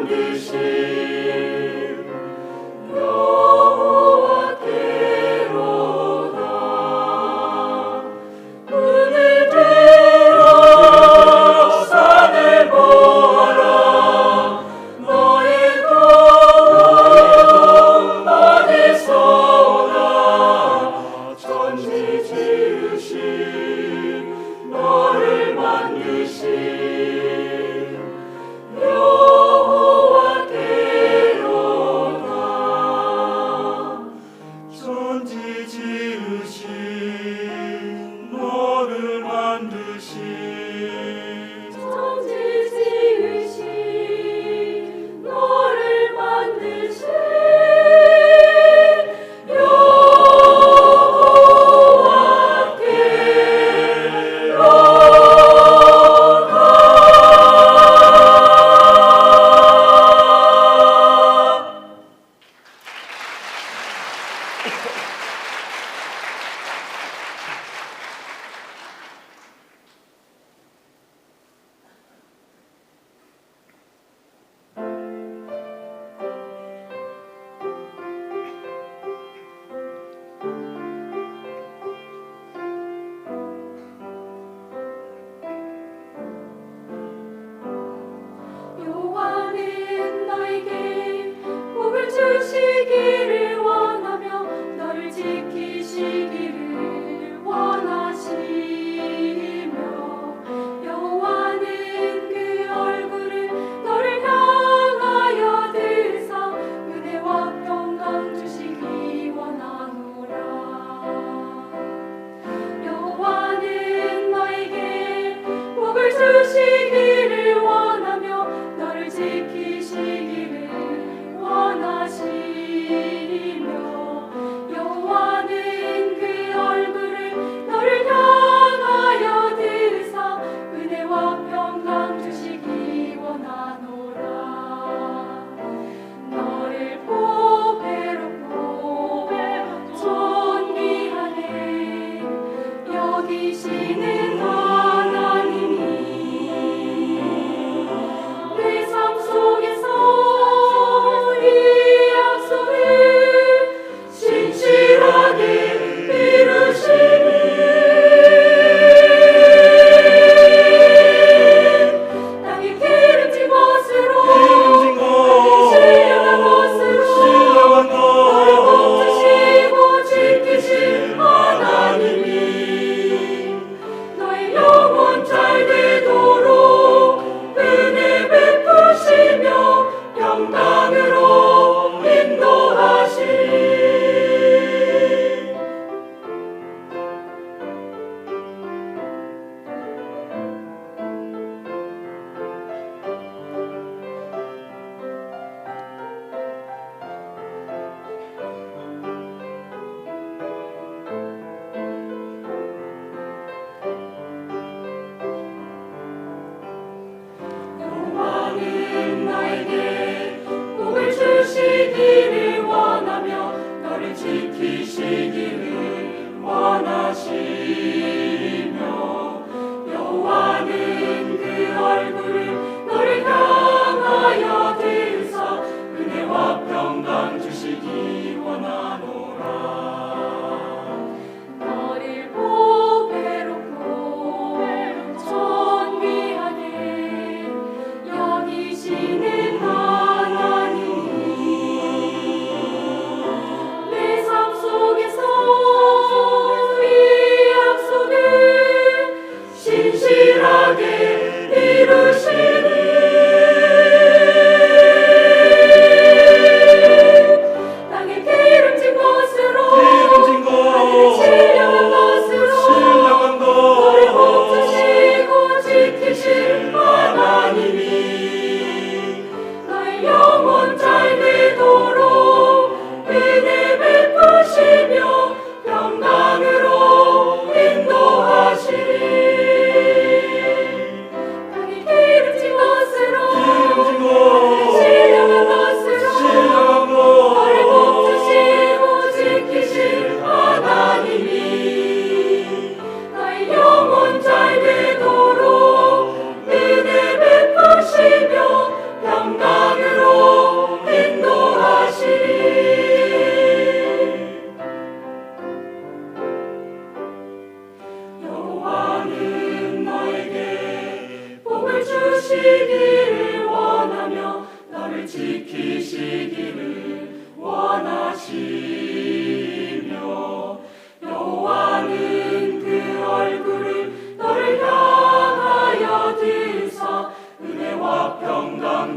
여호와께로다.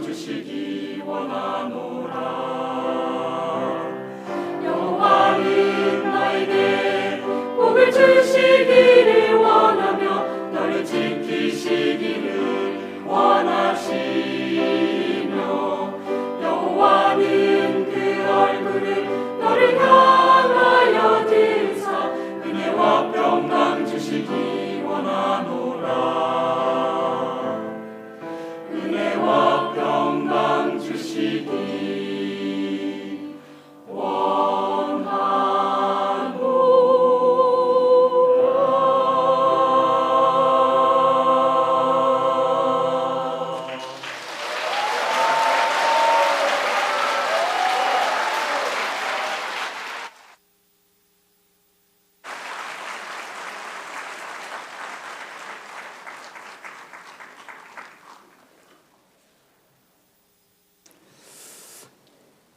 평강 주시기 원하노라. 여호와는 너에게 복을 주시기를 원하며 너를 지키시기를 원하시며 여호와는 그 얼굴을 너를 향하여 들사 은혜와 평강 주시기 원하노라. 은혜와 평강 주시기 원하노라.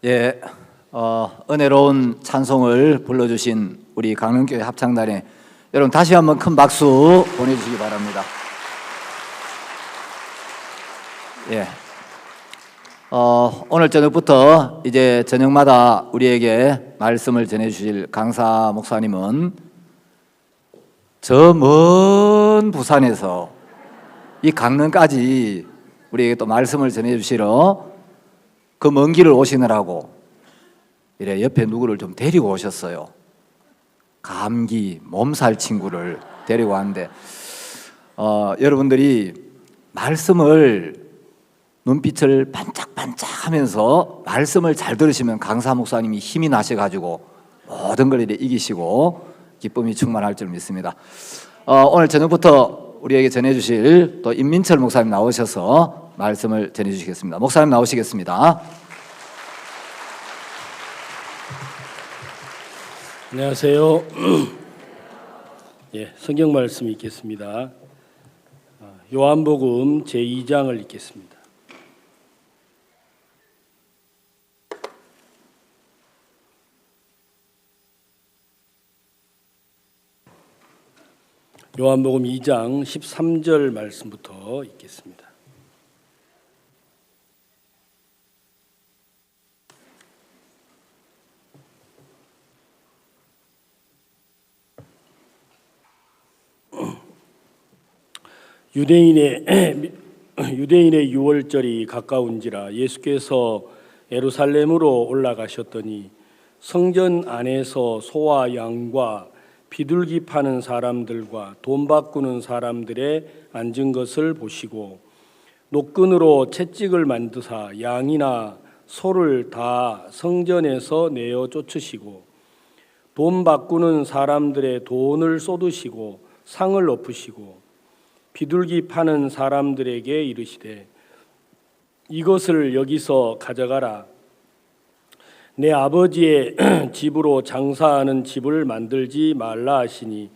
예, 은혜로운 찬송을 불러주신 우리 강릉교회 합창단에 여러분 다시 한번 큰 박수 보내주시기 바랍니다. 예, 오늘 저녁부터 이제 저녁마다 우리에게 말씀을 전해주실 강사 목사님은 저 먼 부산에서 이 강릉까지 우리에게 또 말씀을 전해주시러 그 먼 길을 오시느라고 이래 옆에 누구를 좀 데리고 오셨어요. 감기, 몸살 친구를 데리고 왔는데 여러분들이 말씀을 눈빛을 반짝반짝 하면서 말씀을 잘 들으시면 강사 목사님이 힘이 나셔가지고 모든 걸 이래 이기시고 기쁨이 충만할 줄 믿습니다. 오늘 저녁부터 우리에게 전해주실 또 임민철 목사님 나오셔서 말씀을 전해주시겠습니다. 목사님 나오시겠습니다. 안녕하세요. 예, 성경 말씀 읽겠습니다. 요한복음 제2장을 읽겠습니다. 요한복음 2장 13절 말씀부터 읽겠습니다. 유대인의 유월절이 가까운지라 예수께서 예루살렘으로 올라가셨더니 성전 안에서 소와 양과 비둘기 파는 사람들과 돈 바꾸는 사람들의 앉은 것을 보시고 노끈으로 채찍을 만드사 양이나 소를 다 성전에서 내어 쫓으시고 돈 바꾸는 사람들의 돈을 쏟으시고 상을 엎으시고 비둘기 파는 사람들에게 이르시되 이것을 여기서 가져가라. 내 아버지의 집으로 장사하는 집을 만들지 말라 하시니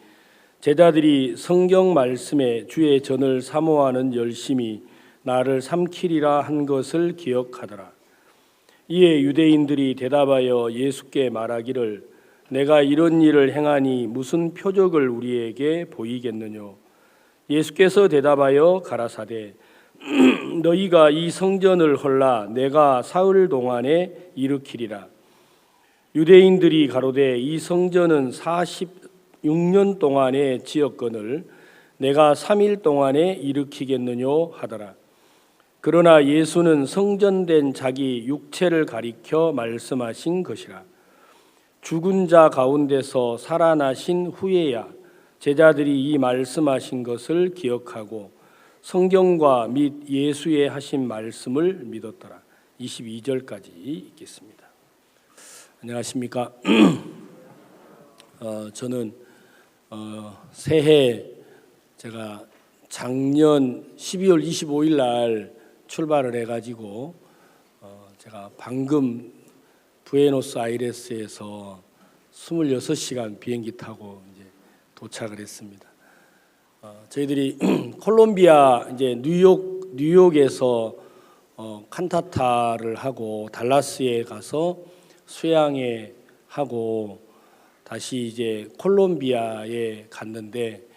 제자들이 성경 말씀에 주의 전을 사모하는 열심이 나를 삼키리라 한 것을 기억하더라. 이에 유대인들이 대답하여 예수께 말하기를 내가 이런 일을 행하니 무슨 표적을 우리에게 보이겠느냐. 예수께서 대답하여 가라사대 너희가 이 성전을 헐라 내가 사흘 동안에 일으키리라. 유대인들이 가로되 이 성전은 46년 동안에 지었거늘 내가 3일 동안에 일으키겠느냐 하더라. 그러나 예수는 성전된 자기 육체를 가리켜 말씀하신 것이라. 죽은 자 가운데서 살아나신 후에야 제자들이 이 말씀하신 것을 기억하고 성경과 및 예수의 하신 말씀을 믿었더라. 22절까지 읽겠습니다. 안녕하십니까? 저는 새해 제가 작년 12월 25일 날 출발을 해가지고 제가 방금 부에노스아이레스에서 26시간 비행기 타고 이제 도착을 했습니다. 저희들이 콜롬비아 이제 뉴욕에서 칸타타를 하고 달라스에 가서 수양회 하고 다시 이제 콜롬비아에 갔는데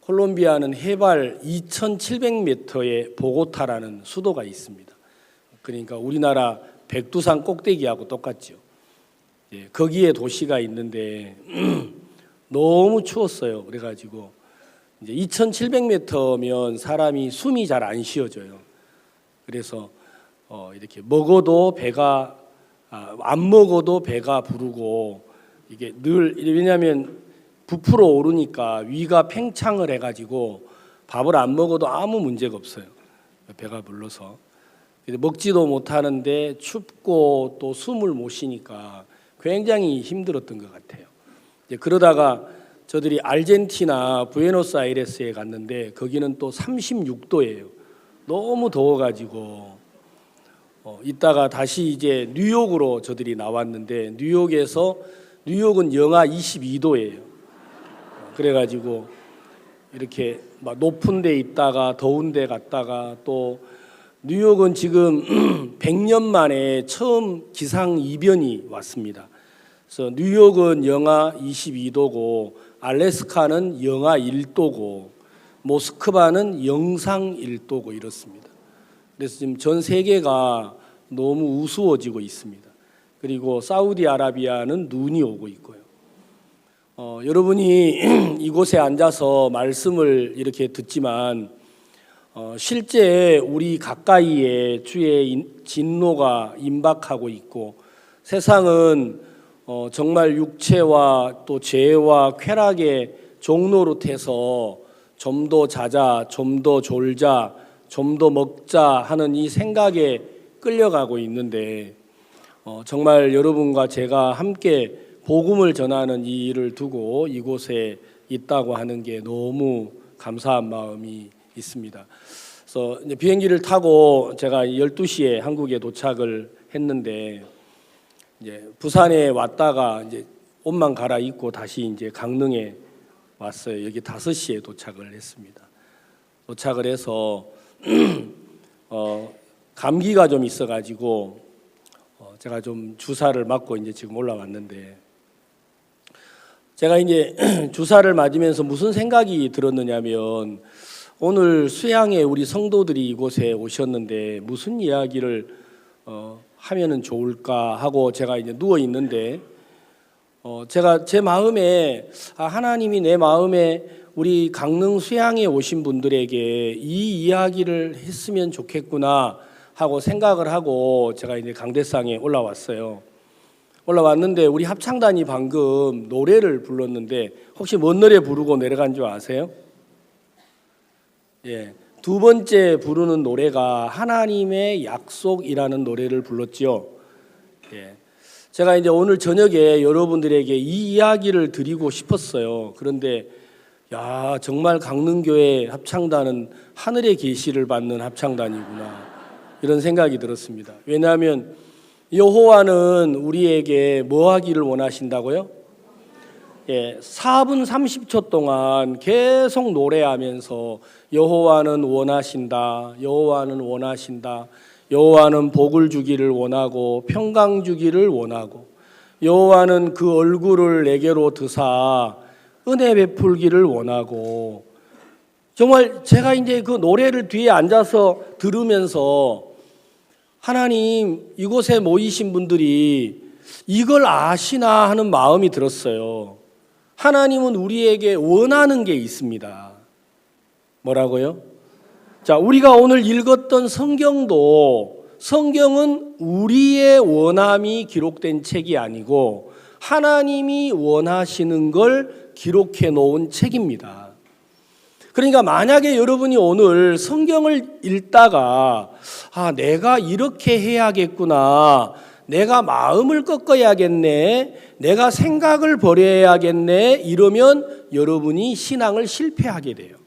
콜롬비아는 해발 2,700m의 보고타라는 수도가 있습니다. 그러니까 우리나라 백두산 꼭대기하고 똑같죠. 예, 거기에 도시가 있는데 너무 추웠어요. 그래가지고 이제 2,700m면 사람이 숨이 잘 안 쉬어져요. 그래서 이렇게 먹어도 배가 안 먹어도 배가 부르고 이게 늘 왜냐하면 부풀어 오르니까 위가 팽창을 해가지고 밥을 안 먹어도 아무 문제가 없어요. 배가 불러서 먹지도 못하는데 춥고 또 숨을 못 쉬니까 굉장히 힘들었던 것 같아요. 이제 그러다가 저들이 아르헨티나 부에노스아이레스에 갔는데 거기는 또 36도예요. 너무 더워가지고 이따가 다시 이제 뉴욕으로 저들이 나왔는데 뉴욕은 영하 22도예요. 그래가지고 이렇게 막 높은 데 있다가 더운 데 갔다가 또 뉴욕은 지금 100년 만에 처음 기상 이변이 왔습니다. 그래서 뉴욕은 영하 22도고 알래스카는 영하 1도고 모스크바는 영상 1도고 이렇습니다. 그래서 지금 전 세계가 너무 우스워지고 있습니다. 그리고 사우디아라비아는 눈이 오고 있고요. 여러분이 이곳에 앉아서 말씀을 이렇게 듣지만 실제 우리 가까이에 주의 진노가 임박하고 있고 세상은 정말 육체와 또 죄와 쾌락의 종노릇해서 좀 더 자자, 좀 더 졸자, 좀 더 먹자 하는 이 생각에 끌려가고 있는데 정말 여러분과 제가 함께 복음을 전하는 이 일을 두고 이곳에 있다고 하는 게 너무 감사한 마음이 있습니다. 그래서 이제 비행기를 타고 제가 12시에 한국에 도착을 했는데 이제 부산에 왔다가 이제 옷만 갈아입고 다시 이제 강릉에 왔어요. 여기 5시에 도착을 했습니다. 도착을 해서 감기가 좀 있어가지고 제가 좀 주사를 맞고 이제 지금 올라왔는데 제가 이제 주사를 맞으면서 무슨 생각이 들었느냐면 오늘 수양에 우리 성도들이 이곳에 오셨는데 무슨 이야기를 하면은 좋을까 하고 제가 이제 누워 있는데 제가 제 마음에 하나님이 내 마음에 우리 강릉 수양에 오신 분들에게 이 이야기를 했으면 좋겠구나 하고 생각을 하고 제가 이제 강대상에 올라왔어요. 올라왔는데 우리 합창단이 방금 노래를 불렀는데 혹시 뭔 노래 부르고 내려간 줄 아세요? 예, 두 번째 부르는 노래가 하나님의 약속이라는 노래를 불렀죠. 예, 제가 이제 오늘 저녁에 여러분들에게 이 이야기를 드리고 싶었어요. 그런데 야, 정말 강릉교회 합창단은 하늘의 계시를 받는 합창단이구나 이런 생각이 들었습니다. 왜냐하면 여호와는 우리에게 뭐 하기를 원하신다고요? 예, 4분 30초 동안 계속 노래하면서 여호와는 원하신다, 여호와는 원하신다, 여호와는 복을 주기를 원하고 평강 주기를 원하고 여호와는 그 얼굴을 내게로 드사 은혜 베풀기를 원하고 정말 제가 이제 그 노래를 뒤에 앉아서 들으면서 하나님 이곳에 모이신 분들이 이걸 아시나 하는 마음이 들었어요. 하나님은 우리에게 원하는 게 있습니다. 뭐라고요? 자, 우리가 오늘 읽었던 성경은 우리의 원함이 기록된 책이 아니고 하나님이 원하시는 걸 기록해 놓은 책입니다. 그러니까 만약에 여러분이 오늘 성경을 읽다가 내가 이렇게 해야겠구나, 내가 마음을 꺾어야겠네, 내가 생각을 버려야겠네 이러면 여러분이 신앙을 실패하게 돼요.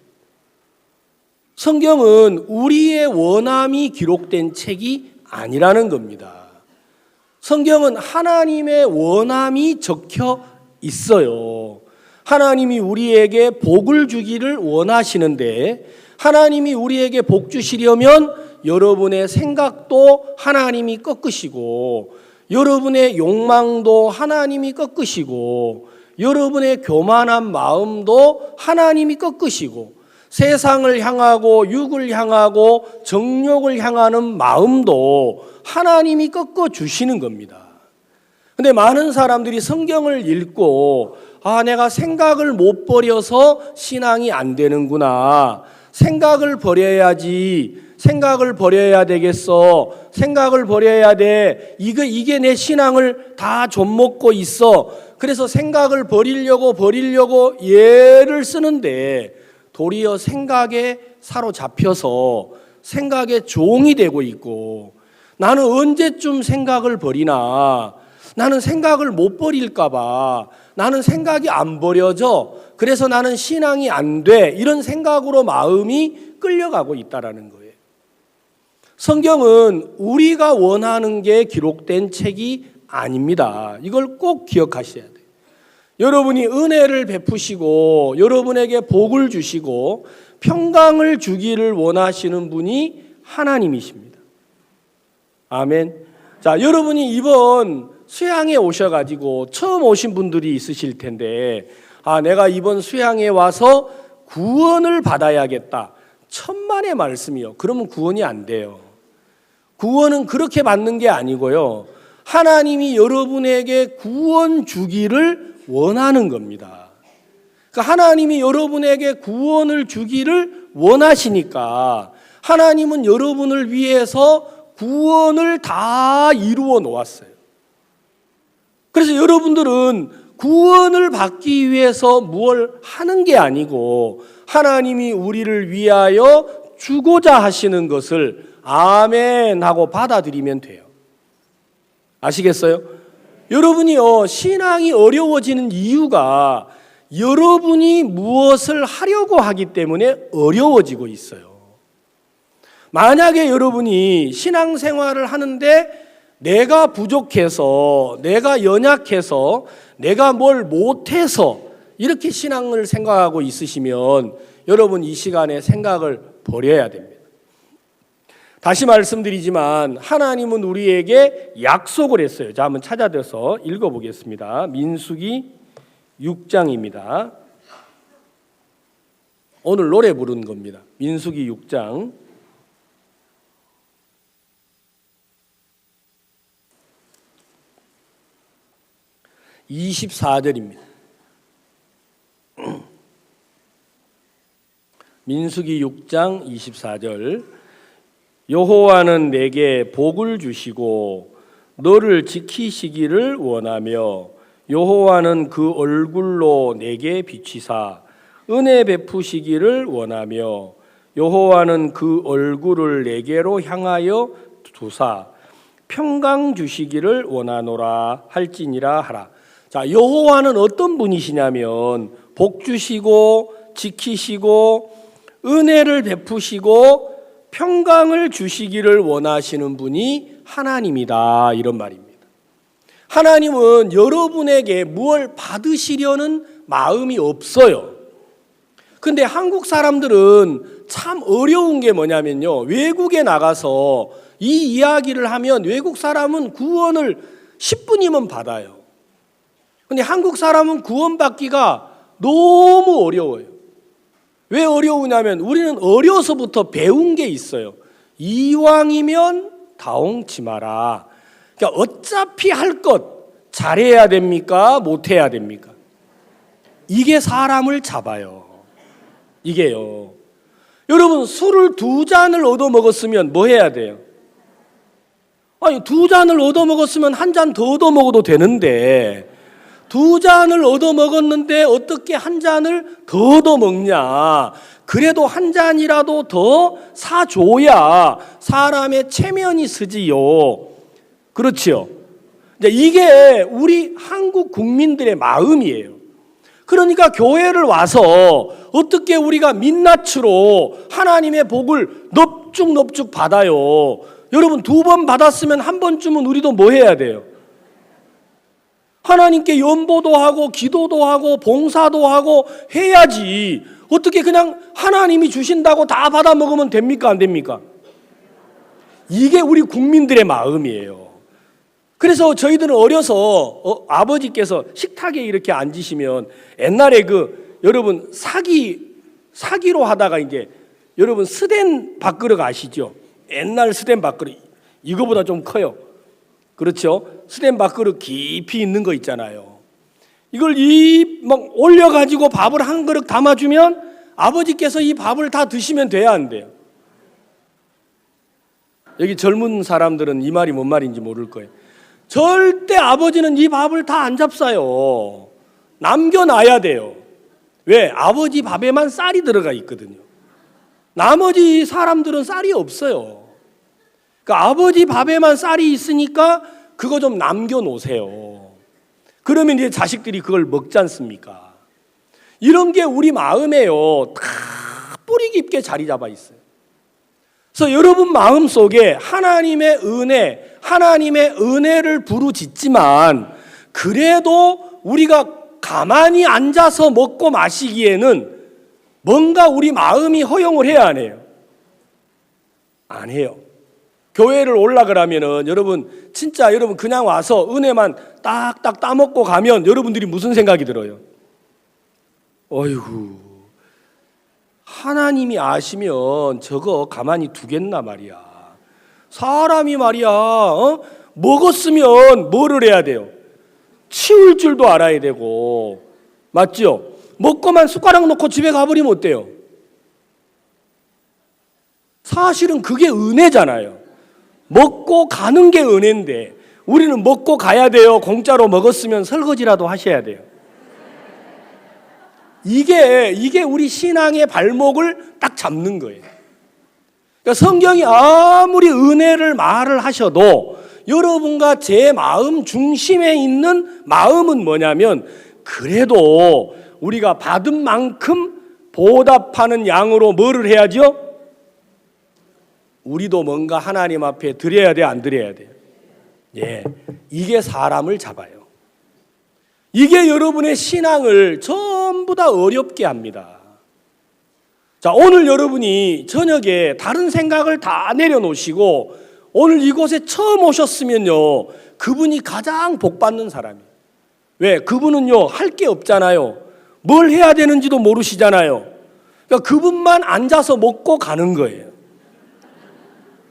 성경은 우리의 원함이 기록된 책이 아니라는 겁니다. 성경은 하나님의 원함이 적혀 있어요. 하나님이 우리에게 복을 주기를 원하시는데 하나님이 우리에게 복 주시려면 여러분의 생각도 하나님이 꺾으시고 여러분의 욕망도 하나님이 꺾으시고 여러분의 교만한 마음도 하나님이 꺾으시고 세상을 향하고 육을 향하고 정욕을 향하는 마음도 하나님이 꺾어 주시는 겁니다. 근데 많은 사람들이 성경을 읽고 내가 생각을 못 버려서 신앙이 안 되는구나. 생각을 버려야지. 생각을 버려야 되겠어. 생각을 버려야 돼. 이게 내 신앙을 다 좀먹고 있어. 그래서 생각을 버리려고 예를 쓰는데 도리어 생각에 사로잡혀서 생각의 종이 되고 있고, 나는 언제쯤 생각을 버리나, 나는 생각을 못 버릴까 봐, 나는 생각이 안 버려져, 그래서 나는 신앙이 안 돼, 이런 생각으로 마음이 끌려가고 있다라는 거예요. 성경은 우리가 원하는 게 기록된 책이 아닙니다. 이걸 꼭 기억하셔야 돼요. 여러분이 은혜를 베푸시고 여러분에게 복을 주시고 평강을 주기를 원하시는 분이 하나님이십니다. 아멘. 자, 여러분이 이번 수양에 오셔가지고 처음 오신 분들이 있으실 텐데, 내가 이번 수양에 와서 구원을 받아야겠다. 천만의 말씀이요. 그러면 구원이 안 돼요. 구원은 그렇게 받는 게 아니고요. 하나님이 여러분에게 구원 주기를 원하는 겁니다. 그러니까 하나님이 여러분에게 구원을 주기를 원하시니까 하나님은 여러분을 위해서 구원을 다 이루어 놓았어요. 그래서 여러분들은 구원을 받기 위해서 뭘 하는 게 아니고 하나님이 우리를 위하여 주고자 하시는 것을 아멘 하고 받아들이면 돼요. 아시겠어요? 여러분이요, 신앙이 어려워지는 이유가 여러분이 무엇을 하려고 하기 때문에 어려워지고 있어요. 만약에 여러분이 신앙생활을 하는데 내가 부족해서, 내가 연약해서, 내가 뭘 못해서 이렇게 신앙을 생각하고 있으시면 여러분 이 시간에 생각을 버려야 됩니다. 다시 말씀드리지만 하나님은 우리에게 약속을 했어요. 자, 한번 찾아서 읽어보겠습니다. 민수기 6장입니다. 오늘 노래 부른 겁니다. 민수기 6장 24절입니다. 민수기 6장 24절. 여호와는 내게 복을 주시고 너를 지키시기를 원하며 여호와는 그 얼굴로 내게 비치사 은혜 베푸시기를 원하며 여호와는 그 얼굴을 내게로 향하여 두사 평강 주시기를 원하노라 할지니라 하라. 자, 여호와는 어떤 분이시냐면 복 주시고 지키시고 은혜를 베푸시고 평강을 주시기를 원하시는 분이 하나님이다, 이런 말입니다. 하나님은 여러분에게 무엇을 받으시려는 마음이 없어요. 근데 한국 사람들은 참 어려운 게 뭐냐면요, 외국에 나가서 이 이야기를 하면 외국 사람은 구원을 10분이면 받아요. 근데 한국 사람은 구원받기가 너무 어려워요. 왜 어려우냐면 우리는 어려서부터 배운 게 있어요. 이왕이면 다홍치 마라. 그러니까 어차피 할 것 잘해야 됩니까? 못해야 됩니까? 이게 사람을 잡아요. 이게요. 여러분, 술을 2잔을 얻어 먹었으면 뭐 해야 돼요? 아니, 2잔을 얻어 먹었으면 1잔 더 얻어 먹어도 되는데 2잔을 얻어 먹었는데 어떻게 1잔을 더 얻어 먹냐? 그래도 1잔이라도 더 사줘야 사람의 체면이 서지요. 그렇지요? 이게 우리 한국 국민들의 마음이에요. 그러니까 교회를 와서 어떻게 우리가 민낯으로 하나님의 복을 넙죽넙죽 받아요. 여러분, 2번 받았으면 1번쯤은 우리도 뭐 해야 돼요? 하나님께 연보도 하고 기도도 하고 봉사도 하고 해야지. 어떻게 그냥 하나님이 주신다고 다 받아 먹으면 됩니까? 안 됩니까? 이게 우리 국민들의 마음이에요. 그래서 저희들은 어려서 아버지께서 식탁에 이렇게 앉으시면 옛날에 여러분 사기 사기로 하다가 이제 여러분 스덴 밥그릇 아시죠? 옛날 스덴 밥그릇 이거보다 좀 커요. 그렇죠? 스덴 밥그릇 깊이 있는 거 있잖아요. 이걸 막 올려가지고 밥을 한 그릇 담아주면 아버지께서 이 밥을 다 드시면 돼야 안 돼요? 여기 젊은 사람들은 이 말이 뭔 말인지 모를 거예요. 절대 아버지는 이 밥을 다 안 잡사요. 남겨놔야 돼요. 왜? 아버지 밥에만 쌀이 들어가 있거든요. 나머지 사람들은 쌀이 없어요. 그러니까 아버지 밥에만 쌀이 있으니까 그거 좀 남겨놓으세요. 그러면 이제 자식들이 그걸 먹지 않습니까? 이런 게 우리 마음에요. 다 뿌리 깊게 자리 잡아 있어요. 그래서 여러분 마음 속에 하나님의 은혜를 부르짖지만 그래도 우리가 가만히 앉아서 먹고 마시기에는 뭔가 우리 마음이 허용을 해야 안 해요? 안 해요. 교회를 올라가라면은 여러분 진짜 여러분 그냥 와서 은혜만 딱딱 따먹고 가면 여러분들이 무슨 생각이 들어요? 어이구, 하나님이 아시면 저거 가만히 두겠나 말이야. 사람이 말이야, 먹었으면 뭐를 해야 돼요? 치울 줄도 알아야 되고, 맞죠? 먹고만 숟가락 놓고 집에 가버리면 어때요? 사실은 그게 은혜잖아요. 먹고 가는 게 은혜인데 우리는 먹고 가야 돼요? 공짜로 먹었으면 설거지라도 하셔야 돼요? 이게 우리 신앙의 발목을 딱 잡는 거예요. 그러니까 성경이 아무리 은혜를 말을 하셔도 여러분과 제 마음 중심에 있는 마음은 뭐냐면 그래도 우리가 받은 만큼 보답하는 양으로 뭐를 해야죠? 우리도 뭔가 하나님 앞에 드려야 돼, 안 드려야 돼요? 예, 이게 사람을 잡아요. 이게 여러분의 신앙을 전부 다 어렵게 합니다. 자, 오늘 여러분이 저녁에 다른 생각을 다 내려놓으시고 오늘 이곳에 처음 오셨으면요, 그분이 가장 복 받는 사람이에요. 왜? 그분은요, 할 게 없잖아요. 뭘 해야 되는지도 모르시잖아요. 그러니까 그분만 앉아서 먹고 가는 거예요.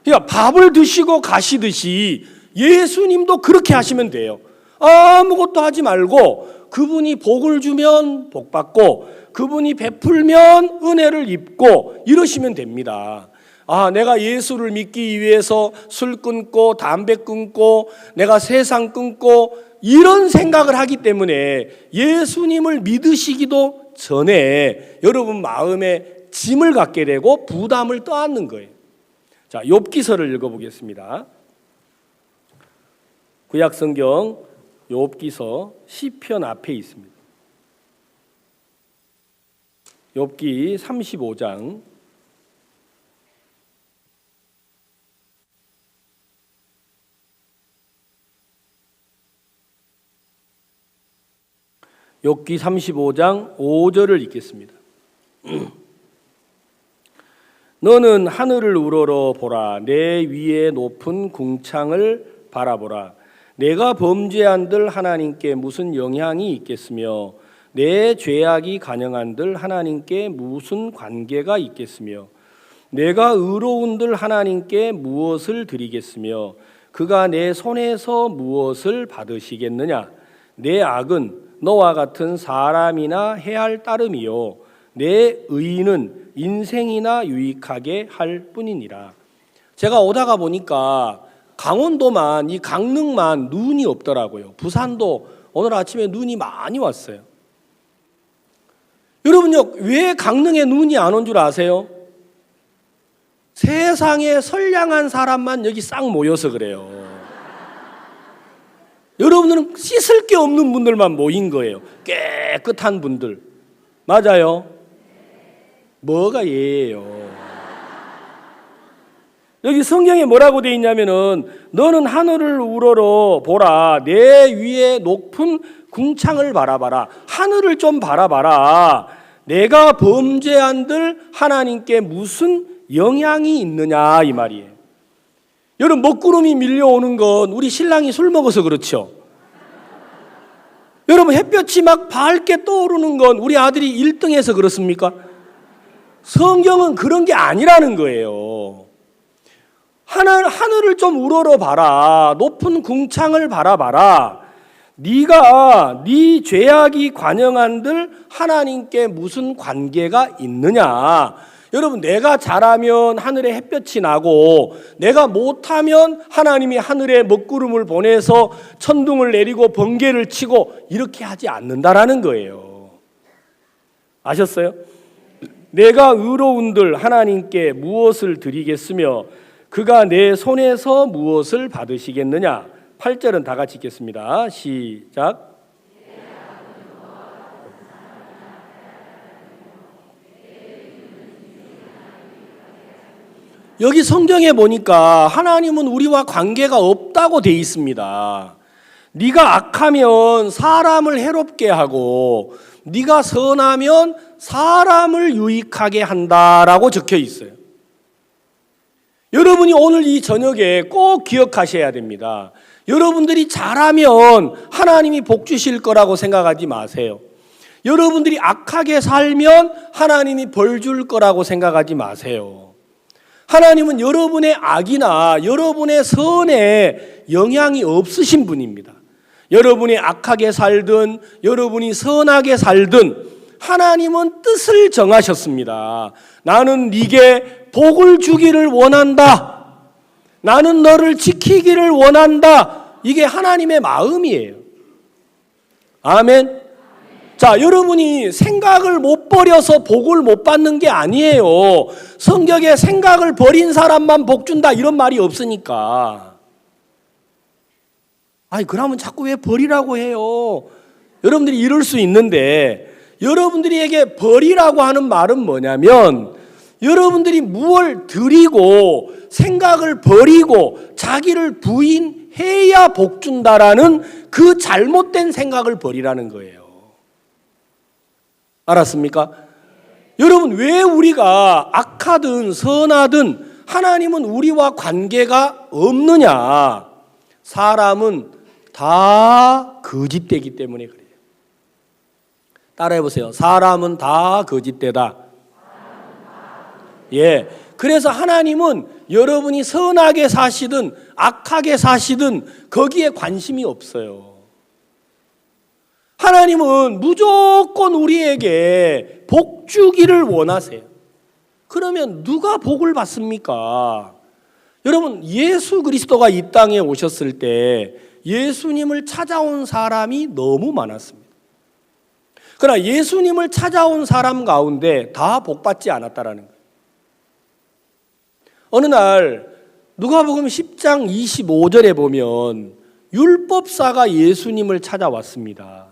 그러니까 밥을 드시고 가시듯이 예수님도 그렇게 하시면 돼요. 아무것도 하지 말고 그분이 복을 주면 복 받고 그분이 베풀면 은혜를 입고 이러시면 됩니다. 아, 내가 예수를 믿기 위해서 술 끊고 담배 끊고 내가 세상 끊고 이런 생각을 하기 때문에 예수님을 믿으시기도 전에 여러분 마음에 짐을 갖게 되고 부담을 떠안는 거예요. 자, 욥기서를 읽어보겠습니다. 구약성경 욥기서 시편 앞에 있습니다. 욥기 35장 욥기 35장 5절을 읽겠습니다. 너는 하늘을 우러러 보라. 내 위에 높은 궁창을 바라보라. 내가 범죄한들 하나님께 무슨 영향이 있겠으며 내 죄악이 간영한들 하나님께 무슨 관계가 있겠으며 내가 의로운들 하나님께 무엇을 드리겠으며 그가 내 손에서 무엇을 받으시겠느냐. 내 악은 너와 같은 사람이나 해할 따름이요 내 의는 인생이나 유익하게 할 뿐이니라. 제가 오다가 보니까 강원도만, 이 강릉만 눈이 없더라고요. 부산도 오늘 아침에 눈이 많이 왔어요. 여러분요, 왜 강릉에 눈이 안 온 줄 아세요? 세상에 선량한 사람만 여기 싹 모여서 그래요. 여러분들은 씻을 게 없는 분들만 모인 거예요. 깨끗한 분들. 맞아요? 뭐가 예예요? 여기 성경에 뭐라고 되어 있냐면은 너는 하늘을 우러러 보라. 내 위에 높은 궁창을 바라봐라. 하늘을 좀 바라봐라. 내가 범죄한들 하나님께 무슨 영향이 있느냐 이 말이에요. 여러분, 먹구름이 밀려오는 건 우리 신랑이 술 먹어서 그렇죠. 여러분, 햇볕이 막 밝게 떠오르는 건 우리 아들이 1등해서 그렇습니까? 성경은 그런 게 아니라는 거예요. 하늘을 좀 우러러봐라. 높은 궁창을 바라봐라. 네가 네 죄악이 관영한들 하나님께 무슨 관계가 있느냐. 여러분, 내가 잘하면 하늘에 햇볕이 나고 내가 못하면 하나님이 하늘에 먹구름을 보내서 천둥을 내리고 번개를 치고 이렇게 하지 않는다라는 거예요. 아셨어요? 내가 의로운들 하나님께 무엇을 드리겠으며 그가 내 손에서 무엇을 받으시겠느냐. 8절은 다 같이 읽겠습니다. 시작. 여기 성경에 보니까 하나님은 우리와 관계가 없다고 돼 있습니다. 네가 악하면 사람을 해롭게 하고 네가 선하면 사람을 유익하게 한다라고 적혀 있어요. 여러분이 오늘 이 저녁에 꼭 기억하셔야 됩니다. 여러분들이 잘하면 하나님이 복 주실 거라고 생각하지 마세요. 여러분들이 악하게 살면 하나님이 벌 줄 거라고 생각하지 마세요. 하나님은 여러분의 악이나 여러분의 선에 영향이 없으신 분입니다. 여러분이 악하게 살든 여러분이 선하게 살든 하나님은 뜻을 정하셨습니다. 나는 네게 복을 주기를 원한다. 나는 너를 지키기를 원한다. 이게 하나님의 마음이에요. 아멘. 자, 여러분이 생각을 못 버려서 복을 못 받는 게 아니에요. 성경에 생각을 버린 사람만 복 준다 이런 말이 없으니까. 아니, 그러면 자꾸 왜 버리라고 해요? 여러분들이 이럴 수 있는데, 여러분들에게 버리라고 하는 말은 뭐냐면 여러분들이 무엇을 드리고 생각을 버리고 자기를 부인해야 복 준다라는 그 잘못된 생각을 버리라는 거예요. 알았습니까? 여러분, 왜 우리가 악하든 선하든 하나님은 우리와 관계가 없느냐? 사람은 다 거짓되기 때문에 그래요. 따라해 보세요. 사람은 다 거짓되다. 예. 그래서 하나님은 여러분이 선하게 사시든 악하게 사시든 거기에 관심이 없어요. 하나님은 무조건 우리에게 복 주기를 원하세요. 그러면 누가 복을 받습니까? 여러분, 예수 그리스도가 이 땅에 오셨을 때 예수님을 찾아온 사람이 너무 많았습니다. 그러나 예수님을 찾아온 사람 가운데 다 복 받지 않았다라는 거예요. 어느 날 누가복음 10장 25절에 보면 율법사가 예수님을 찾아왔습니다.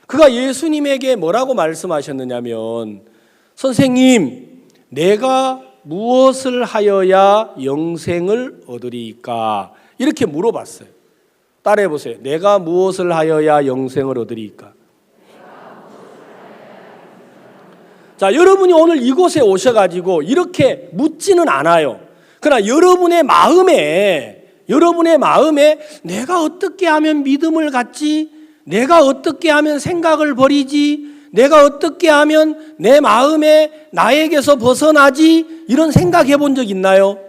그가 예수님에게 뭐라고 말씀하셨느냐면, 선생님, 내가 무엇을 하여야 영생을 얻으리이까? 이렇게 물어봤어요. 따라해 보세요. 내가 무엇을 하여야 영생을 얻으리이까? 자, 여러분이 오늘 이곳에 오셔가지고 이렇게 묻지는 않아요. 그러나 여러분의 마음에 내가 어떻게 하면 믿음을 갖지? 내가 어떻게 하면 생각을 버리지? 내가 어떻게 하면 내 마음에 나에게서 벗어나지? 이런 생각해 본 적 있나요?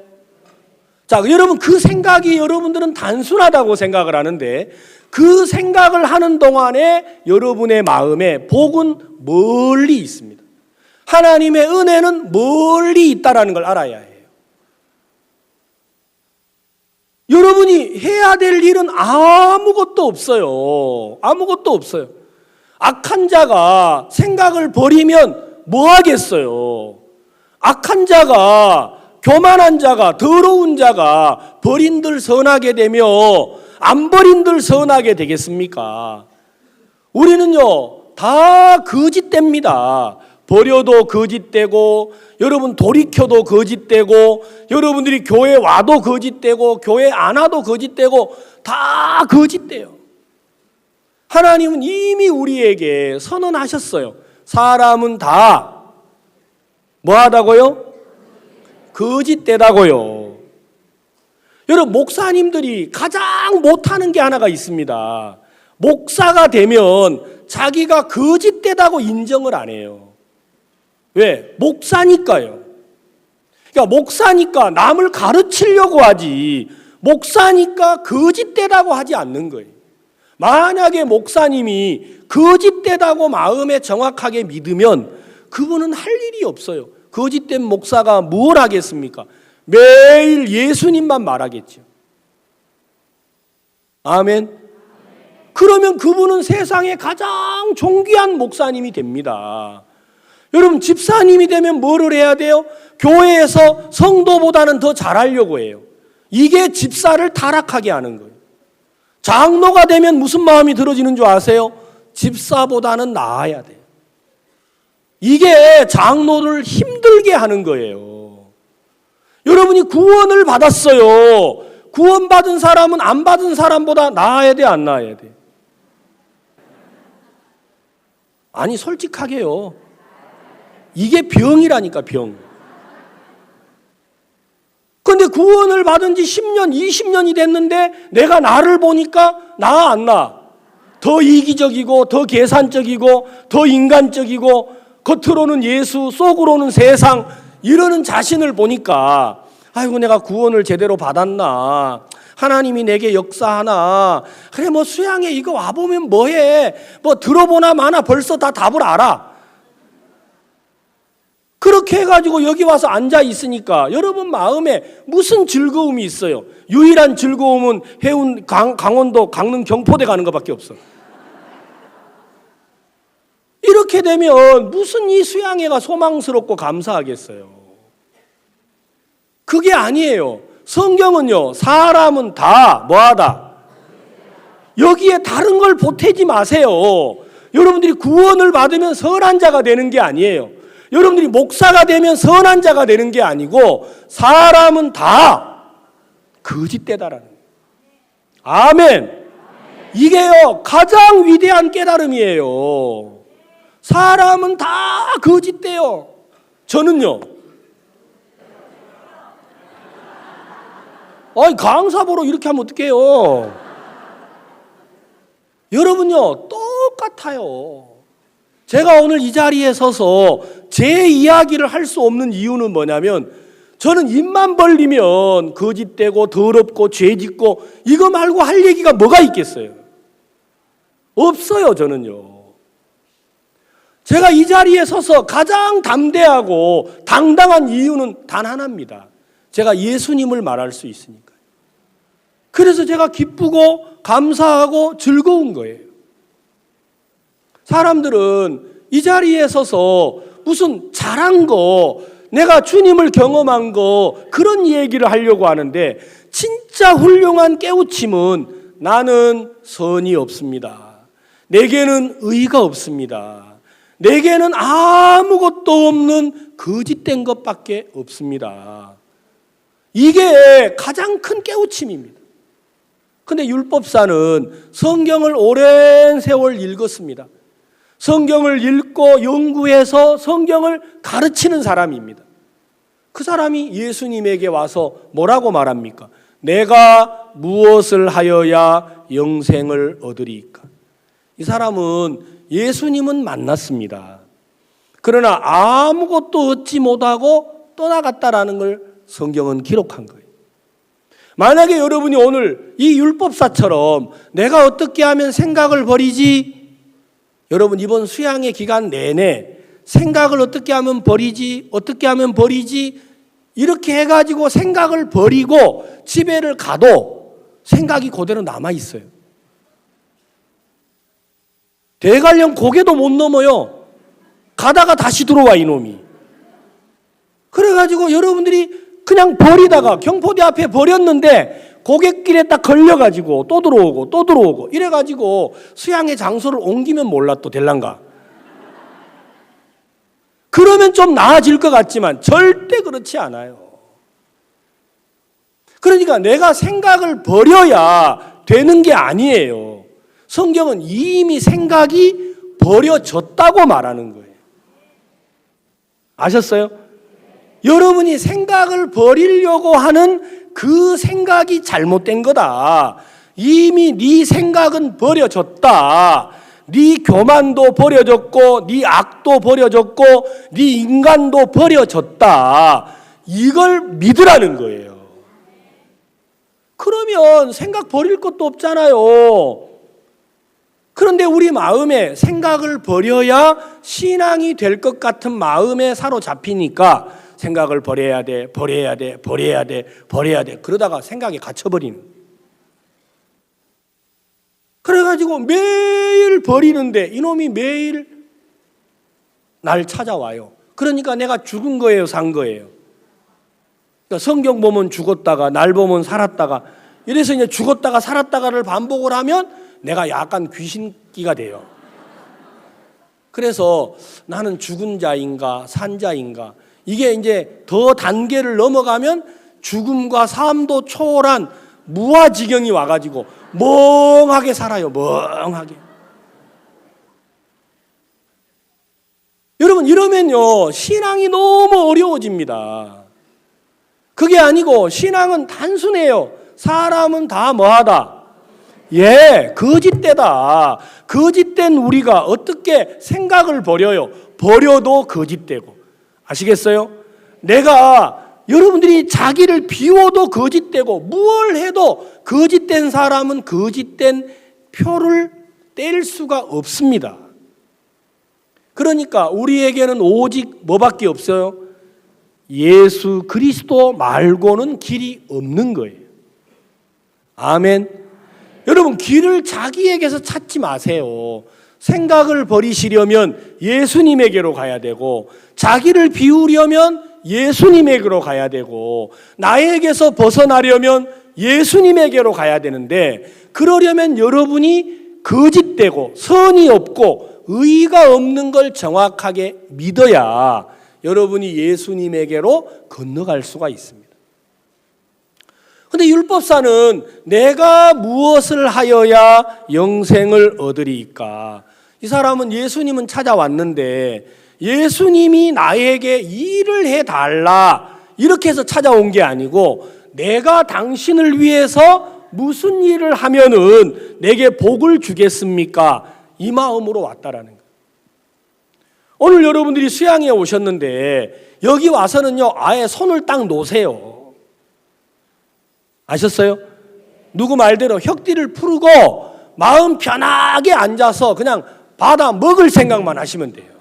자, 여러분, 그 생각이 여러분들은 단순하다고 생각을 하는데 그 생각을 하는 동안에 여러분의 마음에 복은 멀리 있습니다. 하나님의 은혜는 멀리 있다는 걸 알아야 해요. 여러분이 해야 될 일은 아무것도 없어요. 아무것도 없어요. 악한 자가 생각을 버리면 뭐 하겠어요? 악한 자가, 교만한 자가, 더러운 자가 버린들 선하게 되며 안 버린들 선하게 되겠습니까? 우리는요, 다 거짓됩니다. 버려도 거짓되고, 여러분 돌이켜도 거짓되고, 여러분들이 교회 와도 거짓되고, 교회 안 와도 거짓되고, 다 거짓돼요. 하나님은 이미 우리에게 선언하셨어요. 사람은 다 뭐 하다고요? 거짓되다고요. 여러분, 목사님들이 가장 못하는 게 하나가 있습니다. 목사가 되면 자기가 거짓되다고 인정을 안 해요. 왜? 목사니까요. 그러니까 목사니까 남을 가르치려고 하지, 목사니까 거짓되다고 하지 않는 거예요. 만약에 목사님이 거짓되다고 마음에 정확하게 믿으면 그분은 할 일이 없어요. 거짓된 목사가 뭘 하겠습니까? 매일 예수님만 말하겠죠. 아멘. 그러면 그분은 세상에 가장 존귀한 목사님이 됩니다. 여러분, 집사님이 되면 뭐를 해야 돼요? 교회에서 성도보다는 더 잘하려고 해요. 이게 집사를 타락하게 하는 거예요. 장로가 되면 무슨 마음이 들어지는 줄 아세요? 집사보다는 나아야 돼요. 이게 장로를 힘들게 하는 거예요. 여러분이 구원을 받았어요. 구원받은 사람은 안 받은 사람보다 나아야 돼, 안 나아야 돼? 아니, 솔직하게요. 이게 병이라니까, 병. 근데 구원을 받은 지 10년, 20년이 됐는데 내가 나를 보니까 나아, 안 나아? 더 이기적이고, 더 계산적이고, 더 인간적이고, 겉으로는 예수, 속으로는 세상, 이러는 자신을 보니까 아이고, 내가 구원을 제대로 받았나? 하나님이 내게 역사하나? 그래, 뭐 수양회 이거 와보면 뭐해? 뭐 들어보나 마나 벌써 다 답을 알아. 그렇게 해가지고 여기 와서 앉아 있으니까 여러분 마음에 무슨 즐거움이 있어요? 유일한 즐거움은 해운 강원도 강릉 경포대 가는 것밖에 없어. 이렇게 되면 무슨 이 수양회가 소망스럽고 감사하겠어요? 그게 아니에요. 성경은요, 사람은 다 뭐하다? 여기에 다른 걸 보태지 마세요. 여러분들이 구원을 받으면 선한 자가 되는 게 아니에요. 여러분들이 목사가 되면 선한 자가 되는 게 아니고 사람은 다 거짓되다라는 거예요. 아멘. 이게요, 가장 위대한 깨달음이에요. 사람은 다 거짓돼요. 저는요, 강사 보러 이렇게 하면 어떡해요? 여러분요, 똑같아요. 제가 오늘 이 자리에 서서 제 이야기를 할 수 없는 이유는 뭐냐면, 저는 입만 벌리면 거짓되고 더럽고 죄짓고 이거 말고 할 얘기가 뭐가 있겠어요? 없어요, 저는요. 제가 이 자리에 서서 가장 담대하고 당당한 이유는 단 하나입니다. 제가 예수님을 말할 수 있으니까. 그래서 제가 기쁘고 감사하고 즐거운 거예요. 사람들은 이 자리에 서서 무슨 잘한 거, 내가 주님을 경험한 거, 그런 얘기를 하려고 하는데, 진짜 훌륭한 깨우침은 나는 선이 없습니다. 내게는 의가 없습니다. 내게는 아무것도 없는 거짓된 것밖에 없습니다. 이게 가장 큰 깨우침입니다. 근데 율법사는 성경을 오랜 세월 읽었습니다. 성경을 읽고 연구해서 성경을 가르치는 사람입니다. 그 사람이 예수님에게 와서 뭐라고 말합니까? 내가 무엇을 하여야 영생을 얻으리까? 이 사람은 예수님은 만났습니다. 그러나 아무것도 얻지 못하고 떠나갔다라는 걸 성경은 기록한 거예요. 만약에 여러분이 오늘 이 율법사처럼 내가 어떻게 하면 생각을 버리지? 여러분 이번 수양의 기간 내내 생각을 어떻게 하면 버리지? 어떻게 하면 버리지? 이렇게 해가지고 생각을 버리고 집에를 가도 생각이 그대로 남아있어요. 대관령 고개도 못 넘어요. 가다가 다시 들어와 이놈이. 그래가지고 여러분들이 그냥 버리다가 경포대 앞에 버렸는데 고갯길에 딱 걸려가지고 또 들어오고 또 들어오고 이래가지고 수양의 장소를 옮기면 몰라 또 될란가. 그러면 좀 나아질 것 같지만 절대 그렇지 않아요. 그러니까 내가 생각을 버려야 되는 게 아니에요. 성경은 이미 생각이 버려졌다고 말하는 거예요. 아셨어요? 여러분이 생각을 버리려고 하는 그 생각이 잘못된 거다. 이미 네 생각은 버려졌다. 네 교만도 버려졌고 네 악도 버려졌고 네 인간도 버려졌다. 이걸 믿으라는 거예요. 그러면 생각 버릴 것도 없잖아요. 그런데 우리 마음에 생각을 버려야 신앙이 될 것 같은 마음에 사로잡히니까 생각을 버려야 돼, 버려야 돼, 버려야 돼, 버려야 돼. 그러다가 생각에 갇혀버리는. 그래가지고 매일 버리는데 이놈이 매일 날 찾아와요. 그러니까 내가 죽은 거예요, 산 거예요? 그러니까 성경 보면 죽었다가 날 보면 살았다가 이래서 이제 죽었다가 살았다가를 반복을 하면 내가 약간 귀신기가 돼요. 그래서 나는 죽은 자인가 산 자인가 이게 이제 더 단계를 넘어가면 죽음과 삶도 초월한 무아지경이 와가지고 멍하게 살아요. 멍하게. 여러분 이러면요 신앙이 너무 어려워집니다. 그게 아니고 신앙은 단순해요. 사람은 다 뭐하다? 예, 거짓되다. 거짓된 우리가 어떻게 생각을 버려요? 버려도 거짓되고. 아시겠어요? 내가 여러분들이 자기를 비워도 거짓되고 뭘 해도 거짓된 사람은 거짓된 표를 뗄 수가 없습니다. 그러니까 우리에게는 오직 뭐밖에 없어요? 예수 그리스도 말고는 길이 없는 거예요. 아멘. 여러분 길을 자기에게서 찾지 마세요. 생각을 버리시려면 예수님에게로 가야 되고 자기를 비우려면 예수님에게로 가야 되고 나에게서 벗어나려면 예수님에게로 가야 되는데 그러려면 여러분이 거짓되고 선이 없고 의의가 없는 걸 정확하게 믿어야 여러분이 예수님에게로 건너갈 수가 있습니다. 그런데 율법사는 내가 무엇을 하여야 영생을 얻으리까? 이 사람은 예수님은 찾아왔는데 예수님이 나에게 일을 해달라 이렇게 해서 찾아온 게 아니고 내가 당신을 위해서 무슨 일을 하면은 내게 복을 주겠습니까? 이 마음으로 왔다라는 거예요. 오늘 여러분들이 수양에 오셨는데 여기 와서는요 아예 손을 딱 놓으세요. 아셨어요? 누구 말대로 혁띠를 풀고 마음 편하게 앉아서 그냥 받아 먹을 생각만 하시면 돼요.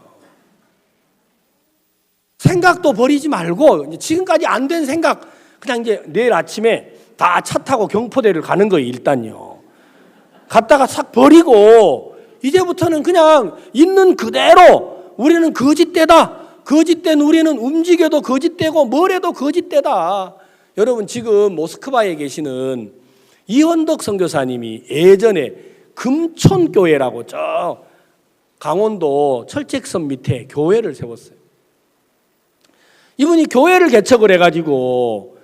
생각도 버리지 말고 지금까지 안 된 생각 그냥 이제 내일 아침에 다 차 타고 경포대를 가는 거예요. 일단요. 갔다가 싹 버리고 이제부터는 그냥 있는 그대로 우리는 거짓되다. 거짓된 우리는 움직여도 거짓되고 뭘 해도 거짓되다. 여러분 지금 모스크바에 계시는 이원덕 선교사님이 예전에 금촌교회라고 저 강원도 철책섬 밑에 교회를 세웠어요. 이분이 교회를 개척을 해가지고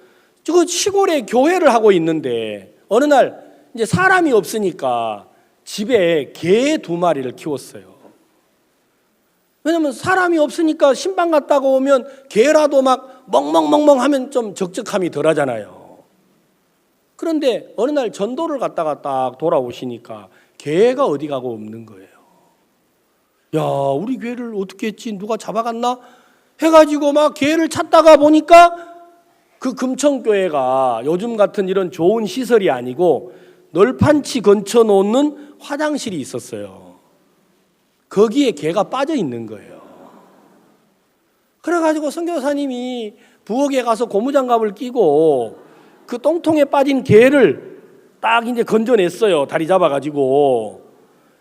그 시골에 교회를 하고 있는데 어느 날 이제 사람이 없으니까 집에 개 2마리를 키웠어요. 왜냐면 사람이 없으니까 신방 갔다가 오면 개라도 막 멍멍멍멍 하면 좀 적적함이 덜 하잖아요. 그런데 어느 날 전도를 갔다가 딱 돌아오시니까 개가 어디 가고 없는 거예요. 야, 우리 개를 어떻게 했지? 누가 잡아갔나? 해가지고 막 개를 찾다가 보니까 그 금천교회가 요즘 같은 이런 좋은 시설이 아니고 널판치 건쳐 놓는 화장실이 있었어요. 거기에 개가 빠져 있는 거예요. 그래가지고 선교사님이 부엌에 가서 고무장갑을 끼고 그 똥통에 빠진 개를 딱 이제 건져냈어요. 다리 잡아가지고.